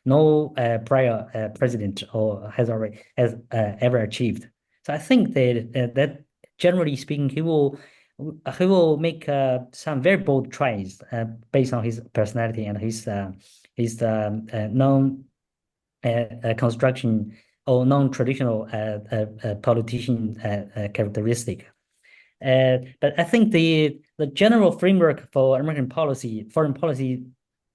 no prior president has ever achieved. So I think that that generally speaking, he will make some very bold tries based on his personality and his non construction or non-traditional politician characteristic. But I think the general framework for American foreign policy,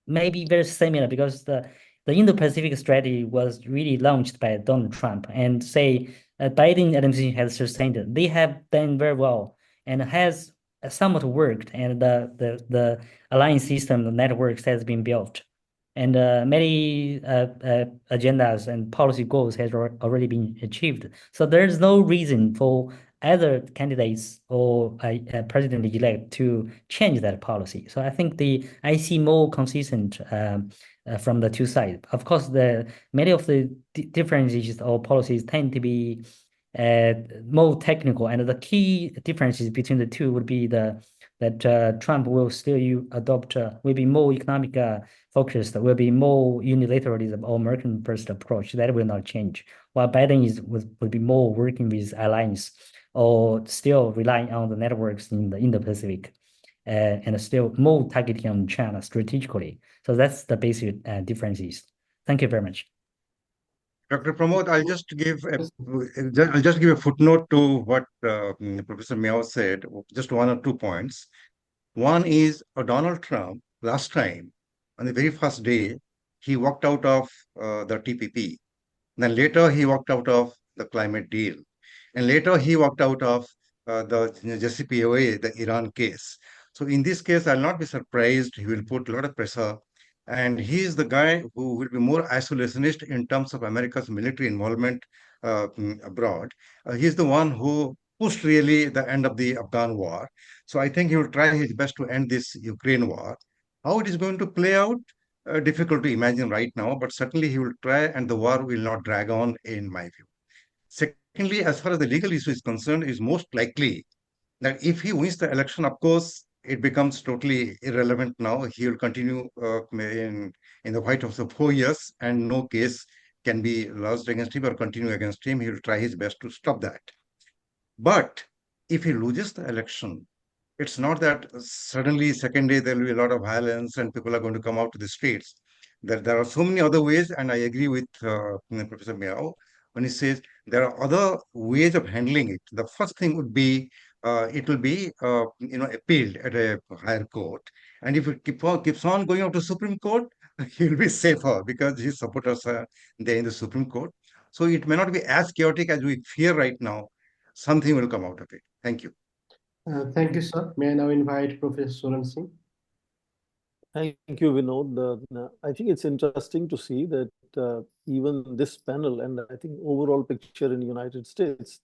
may be very similar because the Indo-Pacific strategy was really launched by Donald Trump, and say Biden administration has sustained it. They have done very well and has somewhat worked, and the alliance system, the networks has been built, and many agendas and policy goals has already been achieved. So there's no reason for other candidates or a president-elect to change that policy. So I think I see more consistent from the two sides. Of course, many of the differences or policies tend to be more technical, and the key differences between the two would be that Trump will still adopt will be more economic focused, will be more unilateralism or American first approach. That will not change. While Biden would be more working with alliance, or still relying on the networks in the Indo-Pacific, and still more targeting on China strategically. So that's the basic differences. Thank you very much. Dr. Pramod, I'll just give a footnote to what Professor Miao said, just 1 or 2 points. One is Donald Trump, last time, on the very first day, he walked out of the TPP. Then later he walked out of the climate deal. And later he walked out of the JCPOA, the Iran case. So in this case, I'll not be surprised. He will put a lot of pressure. And he is the guy who will be more isolationist in terms of America's military involvement abroad. He's the one who pushed really the end of the Afghan war. So I think he will try his best to end this Ukraine war. How it is going to play out? Difficult to imagine right now, but certainly he will try, and the war will not drag on, in my view. Secondly, as far as the legal issue is concerned, is most likely that if he wins the election, of course, it becomes totally irrelevant now. He will continue in the White House for 4 years, and no case can be lodged against him or continue against him. He will try his best to stop that. But if he loses the election, it's not that suddenly second day there will be a lot of violence and people are going to come out to the streets. There are so many other ways, and I agree with Professor Miao when he says there are other ways of handling it. The first thing would be it will be appealed at a higher court, and if it keeps on going up to Supreme Court, he will be safer because his supporters are there in the Supreme Court. So it may not be as chaotic as we fear right now. Something will come out of it. Thank you. Thank you, sir. May I now invite Professor Swaran Singh? Thank you, Vinod. I think it's interesting to see that even this panel, and I think overall picture in the United States,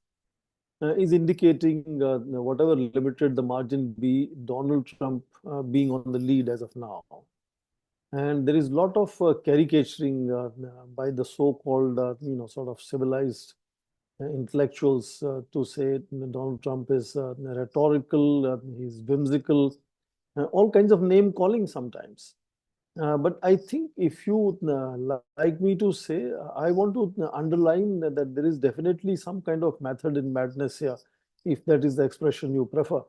is indicating whatever limited the margin be, Donald Trump being on the lead as of now. And there is a lot of caricaturing by the so-called, sort of civilized intellectuals to say Donald Trump is rhetorical, he's whimsical, all kinds of name calling sometimes. But I think if you like me to say, I want to underline that there is definitely some kind of method in madness here, if that is the expression you prefer.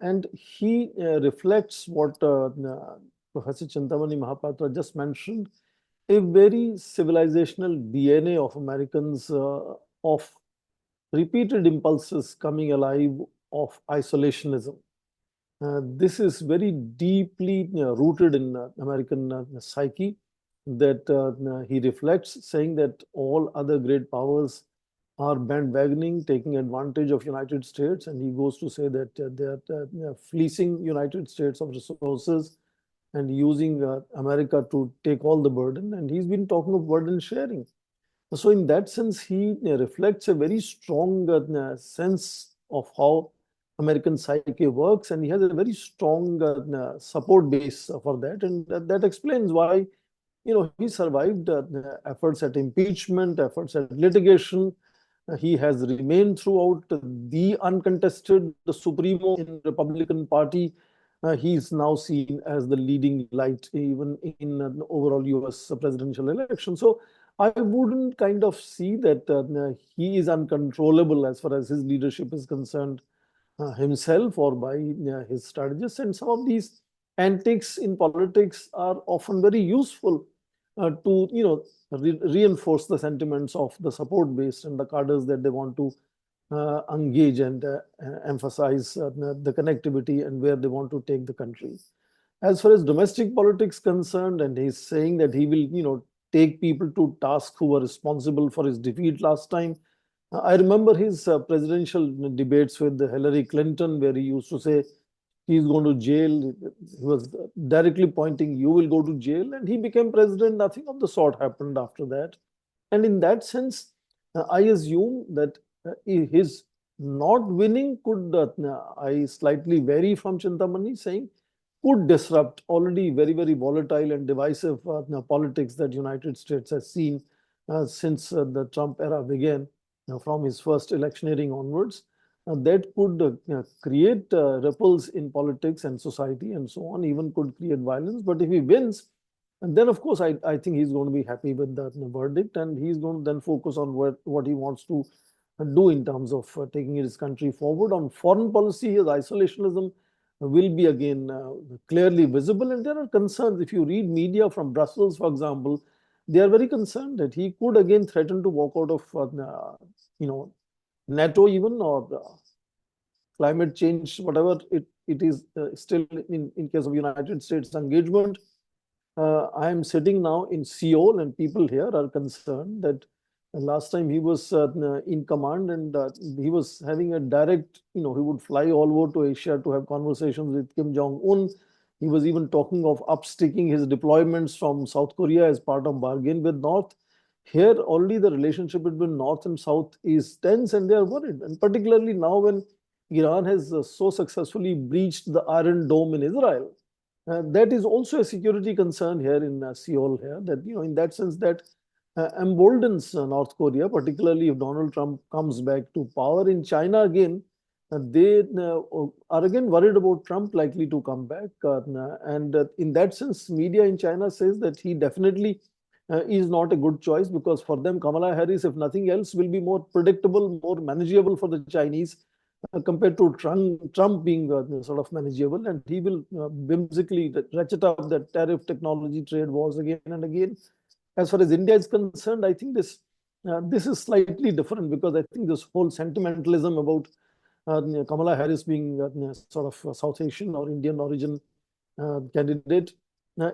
And he reflects what Professor Chintamani Mahapatra just mentioned, a very civilizational DNA of Americans, of repeated impulses coming alive, of isolationism. This is very deeply rooted in American psyche, that he reflects, saying that all other great powers are bandwagoning, taking advantage of United States, and he goes to say that they are fleecing United States of resources and using America to take all the burden. And he's been talking of burden sharing. So in that sense, he reflects a very strong sense of how American psyche works, and he has a very strong support base for that, and that explains why, he survived efforts at impeachment, efforts at litigation, He has remained throughout the uncontested, the supremo in Republican Party. He's now seen as the leading light even in the overall US presidential election. So I wouldn't kind of see that he is uncontrollable as far as his leadership is concerned himself or by his strategists. And some of these antics in politics are often very useful to reinforce the sentiments of the support base and the cadres that they want to engage and emphasize the connectivity and where they want to take the country. As far as domestic politics concerned, and he's saying that he will take people to task who were responsible for his defeat last time. I remember his presidential debates with Hillary Clinton, where he used to say he's going to jail. He was directly pointing, you will go to jail. And he became president. Nothing of the sort happened after that. And in that sense, I assume that his not winning could, I slightly vary from Chintamani, saying could disrupt already very, very volatile and divisive politics that United States has seen since the Trump era began, from his first electioneering onwards. That could create ripples in politics and society and so on, even could create violence. But if he wins, and then of course I think he's going to be happy with that verdict, and he's going to then focus on what he wants to do in terms of taking his country forward. On foreign policy, his isolationism will be again clearly visible, and there are concerns. If you read media from Brussels, for example, they are very concerned that he could again threaten to walk out of NATO even, or climate change, whatever it is still in case of United States engagement. I am sitting now in Seoul, and people here are concerned that last time he was in command, and he was having a direct, he would fly all over to Asia to have conversations with Kim Jong-un. He was even talking of upsticking his deployments from South Korea as part of bargain with North. Here, already the relationship between North and South is tense, and they are worried. And particularly now when Iran has so successfully breached the Iron Dome in Israel, that is also a security concern here in Seoul here, that, in that sense, that emboldens North Korea, particularly if Donald Trump comes back to power. In China, again, they are again worried about Trump likely to come back. And in that sense, media in China says that he definitely is not a good choice, because for them, Kamala Harris, if nothing else, will be more predictable, more manageable for the Chinese compared to Trump being sort of manageable. And he will whimsically ratchet up the tariff, technology, trade wars again and again. As far as India is concerned, I think this is slightly different, because I think this whole sentimentalism about Kamala Harris being sort of South Asian or Indian origin candidate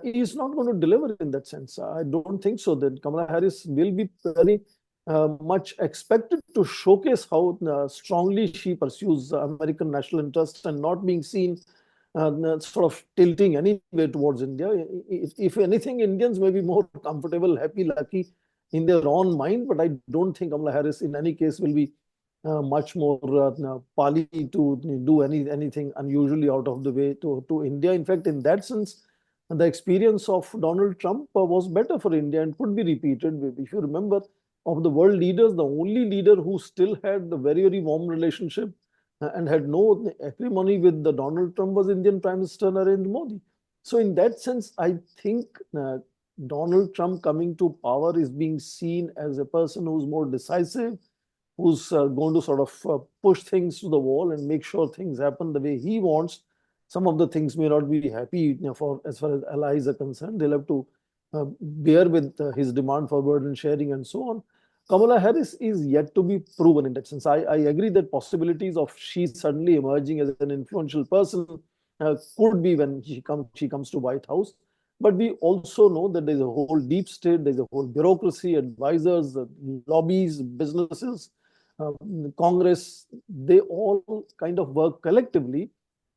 is not going to deliver in that sense. I don't think so. That Kamala Harris will be very much expected to showcase how strongly she pursues American national interests and not being seen sort of tilting anyway towards India. If anything, Indians may be more comfortable, happy, lucky in their own mind, but I don't think Kamala Harris in any case will be much more pali to do anything unusually out of the way to India. In fact, in that sense, the experience of Donald Trump was better for India and could be repeated. If you remember, of the world leaders, the only leader who still had the very, very warm relationship and had no acrimony with the Donald Trump was Indian Prime Minister Narendra Modi. So in that sense, I think Donald Trump coming to power is being seen as a person who's more decisive, who's going to sort of push things to the wall and make sure things happen the way he wants. Some of the things may not be happy for as far as allies are concerned. They'll have to bear with his demand for burden sharing and so on. Kamala Harris is yet to be proven in that sense. I agree that possibilities of she suddenly emerging as an influential person could be when she comes to White House. But we also know that there's a whole deep state, there's a whole bureaucracy, advisors, lobbies, businesses, Congress. They all kind of work collectively,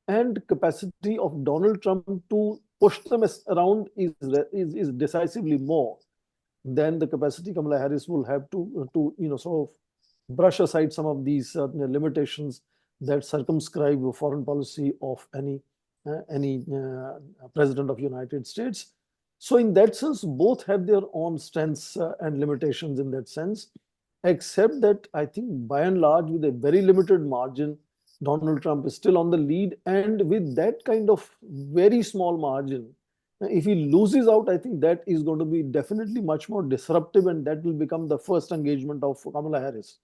and capacity of Donald Trump to push them around is decisively more than the capacity Kamala Harris will have to sort of brush aside some of these limitations that circumscribe the foreign policy of any president of the United States. So in that sense, both have their own strengths and limitations in that sense. except that I think by and large, with a very limited margin, Donald Trump is still on the lead. And with that kind of very small margin, if he loses out, I think that is going to be definitely much more disruptive, and that will become the first engagement of Kamala Harris.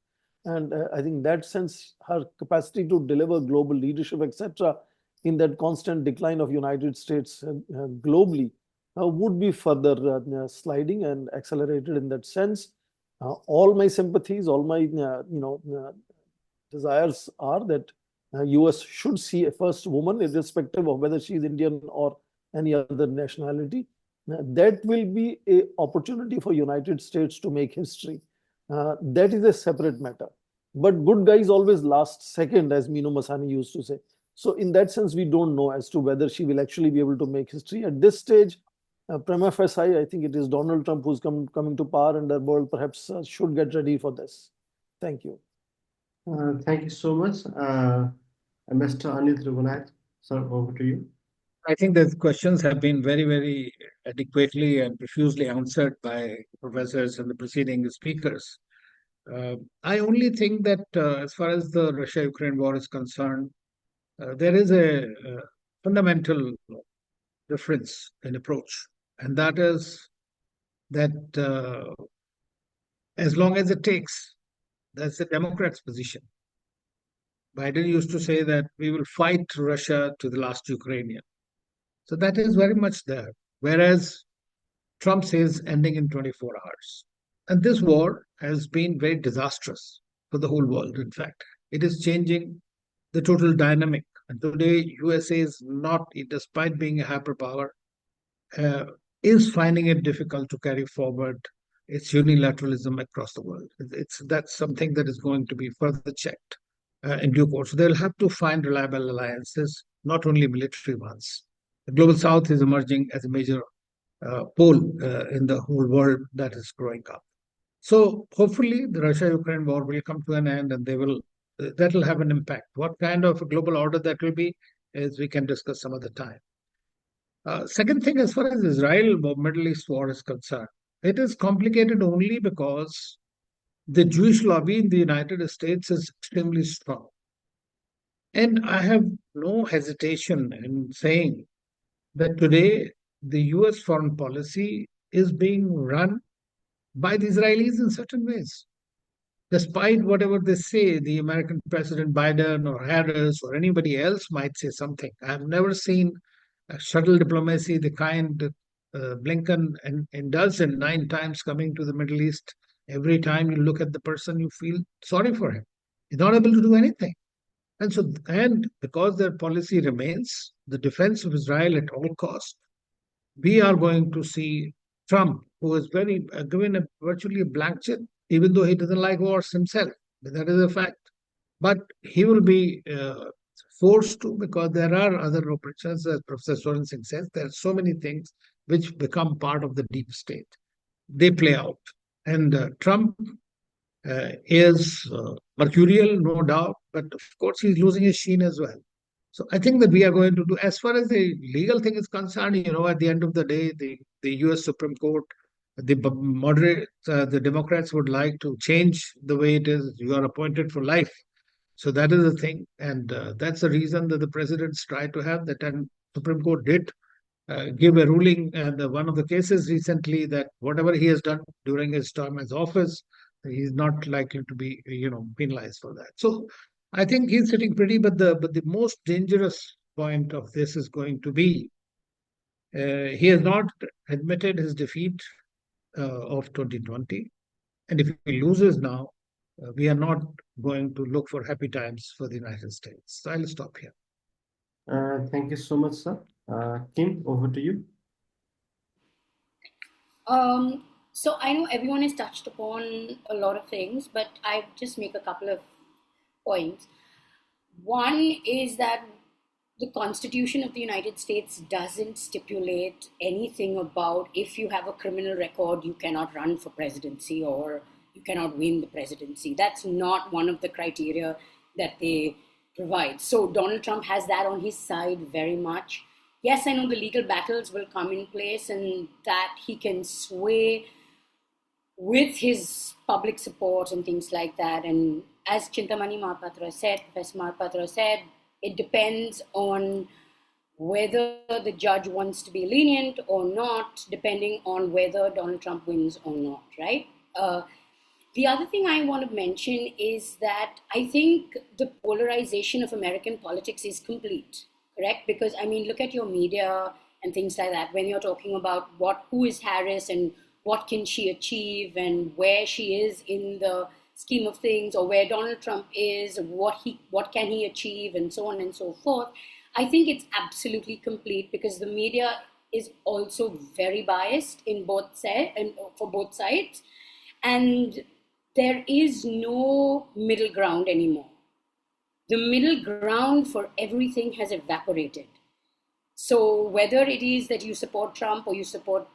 And I think that sense, her capacity to deliver global leadership, etc., in that constant decline of United States globally, would be further sliding and accelerated in that sense. All my sympathies, all my desires are that US should see a first woman, irrespective of whether she is Indian or any other nationality. That will be an opportunity for United States to make history. That is a separate matter. But good guys always last second, as Minu Masani used to say. So in that sense, we don't know as to whether she will actually be able to make history. At this stage, prima facie, I think it is Donald Trump who's coming to power, and the world perhaps should get ready for this. Thank you. Thank you so much. Mr. Anil Trigunayat, sir, over to you. I think the questions have been very, very adequately and profusely answered by professors and the preceding speakers. I only think that as far as the Russia-Ukraine war is concerned, there is a fundamental difference in approach, and that is that as long as it takes, that's the Democrats' position. Biden used to say that we will fight Russia to the last Ukrainian. So that is very much there. Whereas Trump says ending in 24 hours. And this war has been very disastrous for the whole world, in fact. It is changing the total dynamic. And today, USA is not, despite being a hyperpower, is finding it difficult to carry forward its unilateralism across the world. That's something that is going to be further checked in due course. They'll have to find reliable alliances, not only military ones. The global south is emerging as a major pole in the whole world that is growing up. So hopefully the Russia-Ukraine war will come to an end, and that will have an impact. What kind of a global order that will be is we can discuss some other time. Second thing, as far as Israel-Middle East war is concerned, it is complicated only because the Jewish lobby in the United States is extremely strong. And I have no hesitation in saying that today the US foreign policy is being run by the Israelis in certain ways. Despite whatever they say, the American President Biden or Harris or anybody else might say something. I've never seen a shuttle diplomacy, the kind Blinken indulged in 9 times coming to the Middle East. Every time you look at the person, you feel sorry for him. He's not able to do anything. And because their policy remains the defense of Israel at all costs, we are going to see Trump, who is given virtually a blank check, even though he doesn't like wars himself. But that is a fact. But he will be forced to, because there are other operations, as Professor Swaran Singh says, there are so many things which become part of the deep state. They play out. And Trump is mercurial, no doubt, but of course he's losing his sheen as well. So I think that we are going to do, as far as the legal thing is concerned, at the end of the day, the US Supreme Court, the Democrats would like to change the way it is. You are appointed for life. So that is the thing. And that's the reason that the presidents try to have that. And Supreme Court did give a ruling, and one of the cases recently, that whatever he has done during his term as office, he's not likely to be, penalized for that. So I think he's sitting pretty, but the most dangerous point of this is going to be he has not admitted his defeat of 2020, and if he loses now, we are not going to look for happy times for the United States. So I'll stop here. Thank you so much, sir. Kim, over to you. So I know everyone has touched upon a lot of things, but I just make a couple of points. One is that the Constitution of the United States doesn't stipulate anything about if you have a criminal record, you cannot run for presidency or you cannot win the presidency. That's not one of the criteria that they provide. So Donald Trump has that on his side very much. Yes, I know the legal battles will come in place and that he can sway with his public support and things like that. And as Chintamani Mahapatra said, Professor Mahapatra said, it depends on whether the judge wants to be lenient or not, depending on whether Donald Trump wins or not, right? The other thing I want to mention is that I think the polarization of American politics is complete, correct? Because, I mean, look at your media and things like that. When you're talking about who is Harris and what can she achieve and where she is in the scheme of things, or where Donald Trump is, what can he achieve, and so on and so forth. I think it's absolutely complete because the media is also very biased in both sides and for both sides, and there is no middle ground anymore. The middle ground for everything has evaporated. So whether it is that you support Trump or you support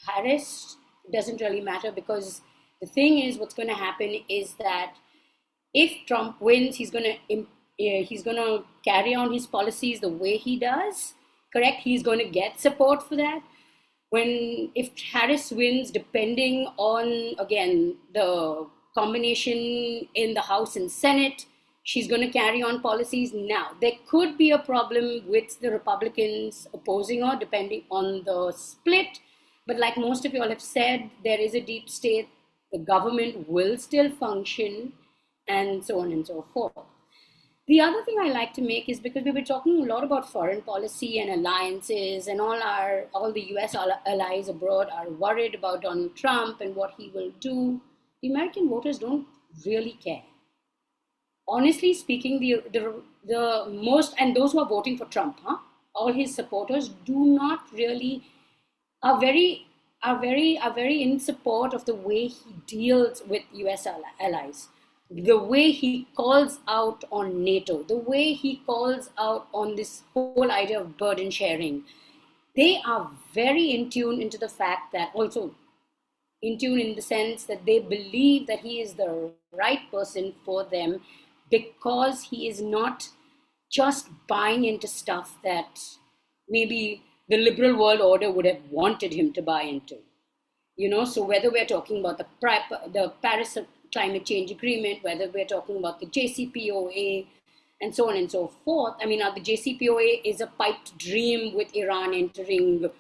Harris, it doesn't really matter, because the thing is, what's going to happen is that if Trump wins, he's going to carry on his policies the way he does, correct? He's going to get support for that. If Harris wins, depending on, again, the combination in the House and Senate, she's going to carry on policies. Now, there could be a problem with the Republicans opposing her, depending on the split. But like most of you all have said, there is a deep state. The government will still function, and so on and so forth. The other thing I like to make is, because we were talking a lot about foreign policy and alliances, and all the US allies abroad are worried about Donald Trump and what he will do. The American voters don't really care. Honestly speaking, the most, and those who are voting for Trump, all his supporters are very in support of the way he deals with US allies, the way he calls out on NATO, the way he calls out on this whole idea of burden sharing. They are very in tune into the fact that, also in tune in the sense that they believe that he is the right person for them, because he is not just buying into stuff that maybe the liberal world order would have wanted him to buy into. So whether we're talking about the Paris Climate Change Agreement, whether we're talking about the JCPOA, and so on and so forth. I mean, the JCPOA is a piped dream with Iran entering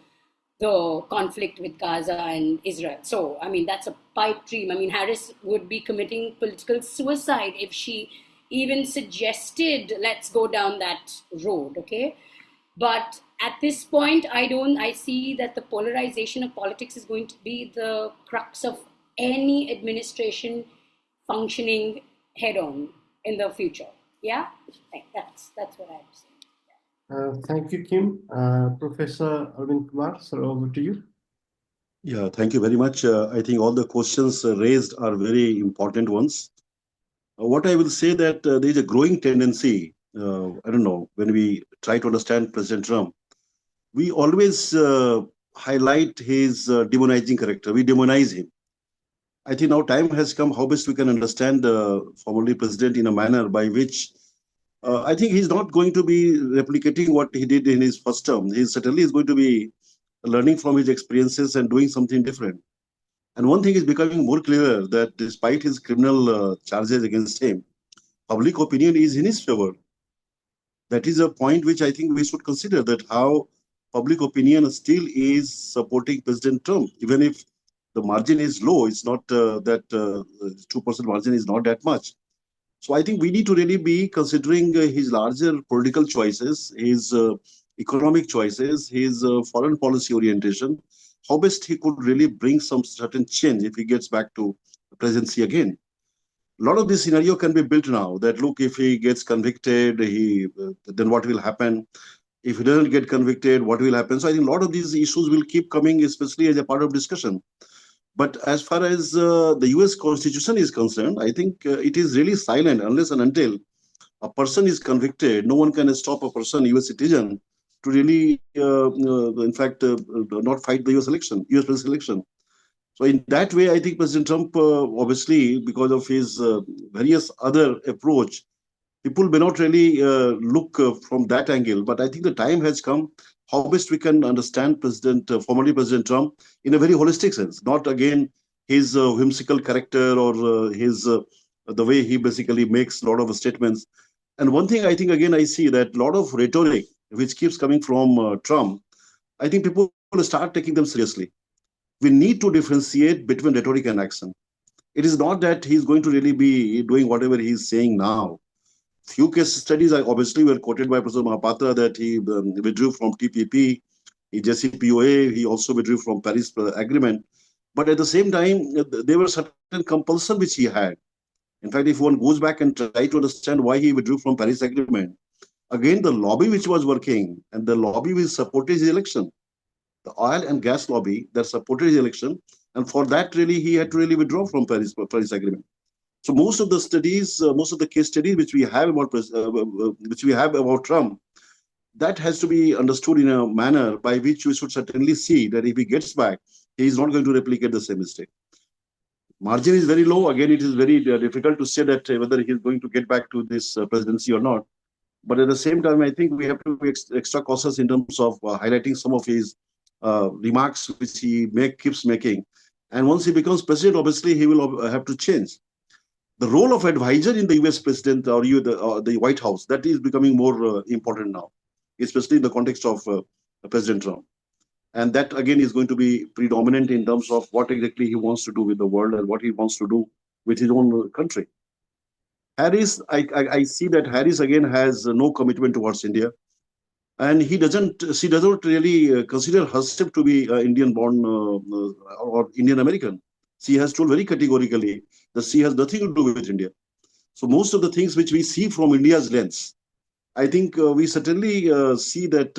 the conflict with Gaza and Israel. So, I mean, that's a pipe dream. I mean, Harris would be committing political suicide if she even suggested, let's go down that road, okay? But at this point, I see that the polarization of politics is going to be the crux of any administration functioning head-on in the future. Yeah, that's what I have to say. Thank you, Kim. Professor Arvind Kumar, sir, over to you. Yeah, thank you very much. I think all the questions raised are very important ones. What I will say that there is a growing tendency, I don't know, when we try to understand President Trump, we always highlight his demonizing character. We demonize him. I think now time has come how best we can understand the formerly president in a manner by which I think he's not going to be replicating what he did in his first term. He certainly is going to be learning from his experiences and doing something different. And one thing is becoming more clear, that despite his criminal charges against him, public opinion is in his favor. That is a point which I think we should consider, that how public opinion still is supporting President Trump, even if the margin is low. It's not that 2% margin is not that much. So I think we need to really be considering his larger political choices, his economic choices, his foreign policy orientation, how best he could really bring some certain change if he gets back to the presidency again. A lot of this scenario can be built now, that look, if he gets convicted, then what will happen? If he doesn't get convicted, what will happen? So I think a lot of these issues will keep coming, especially as a part of discussion. But as far as the US Constitution is concerned, I think it is really silent unless and until a person is convicted. No one can stop a person, US citizen, to really, in fact, not fight the US presidential election. So in that way, I think President Trump, obviously, because of his various other approach, people may not really look from that angle. But I think the time has come how best we can understand formerly President Trump in a very holistic sense, not again his whimsical character or his the way he basically makes a lot of statements. And one thing I think again I see that a lot of rhetoric which keeps coming from Trump, I think people start taking them seriously. We need to differentiate between rhetoric and action. It is not that he's going to really be doing whatever he's saying now. Few case studies obviously were quoted by Professor Mahapatra that he withdrew from TPP, JCPOA, he also withdrew from Paris Agreement. But at the same time, there were certain compulsions which he had. In fact, if one goes back and try to understand why he withdrew from Paris Agreement, again, the lobby which was working and the lobby which supported his election, the oil and gas lobby that supported his election, and for that really he had to really withdraw from Paris Agreement. So most of the studies, most of the case studies which we have about Trump, that has to be understood in a manner by which we should certainly see that if he gets back, he is not going to replicate the same mistake. Margin is very low. Again, it is very difficult to say that whether he is going to get back to this presidency or not. But at the same time, I think we have to be extra cautious in terms of highlighting some of his remarks which he keeps making. And once he becomes president, obviously he will have to change. The role of advisor in the US president or the White House, that is becoming more important now, especially in the context of President Trump. And that again is going to be predominant in terms of what exactly he wants to do with the world and what he wants to do with his own country. Harris, I see that Harris again has no commitment towards India. And she doesn't really consider herself to be Indian born or Indian American. She has told very categorically that she has nothing to do with India. So most of the things which we see from India's lens, I think we certainly see that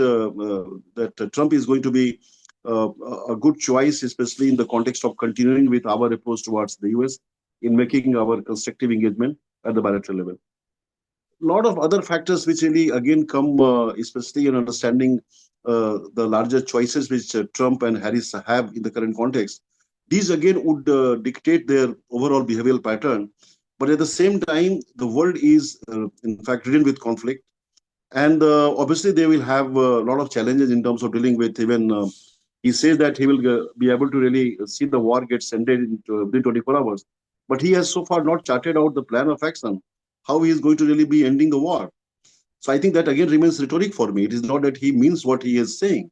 Trump is going to be a good choice, especially in the context of continuing with our approach towards the US in making our constructive engagement at the bilateral level. A lot of other factors which really again come, especially in understanding the larger choices which Trump and Harris have in the current context. These again would dictate their overall behavioral pattern. But at the same time, the world is in fact ridden with conflict. And obviously they will have a lot of challenges in terms of dealing with even, he says that he will be able to really see the war gets ended within 24 hours. But he has so far not charted out the plan of action, how he is going to really be ending the war. So I think that again remains rhetoric for me. It is not that he means what he is saying.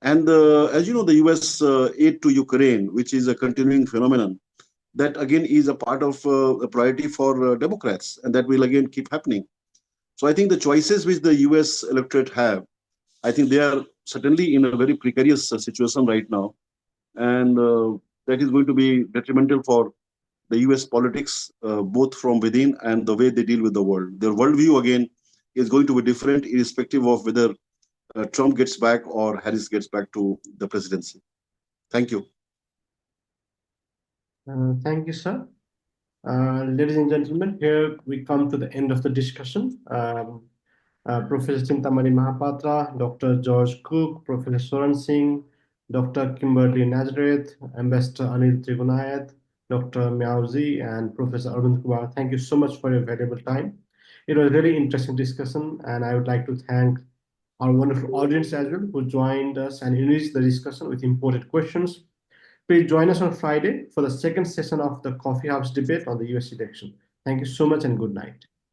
And as you know, the US aid to Ukraine, which is a continuing phenomenon, that again is a part of a priority for Democrats, and that will again keep happening. So I think the choices which the US electorate have, I think they are certainly in a very precarious situation right now. And that is going to be detrimental for the US politics, both from within and the way they deal with the world. Their worldview, again, is going to be different irrespective of whether Trump gets back or Harris gets back to the presidency. Thank you. Thank you, sir. Ladies and gentlemen, here we come to the end of the discussion. Professor Chintamani Mahapatra, Dr. George Cooke, Professor Swaran Singh, Dr. Kimberley Nazareth, Ambassador Anil Trigunayat, Dr. Miao, and Professor Arvind Kumar. Thank you so much for your valuable time. It was a really interesting discussion, and I would like to thank our wonderful audience as well who joined us and enriched the discussion with important questions. Please join us on Friday for the second session of the Coffee House debate on the US election. Thank you so much and good night.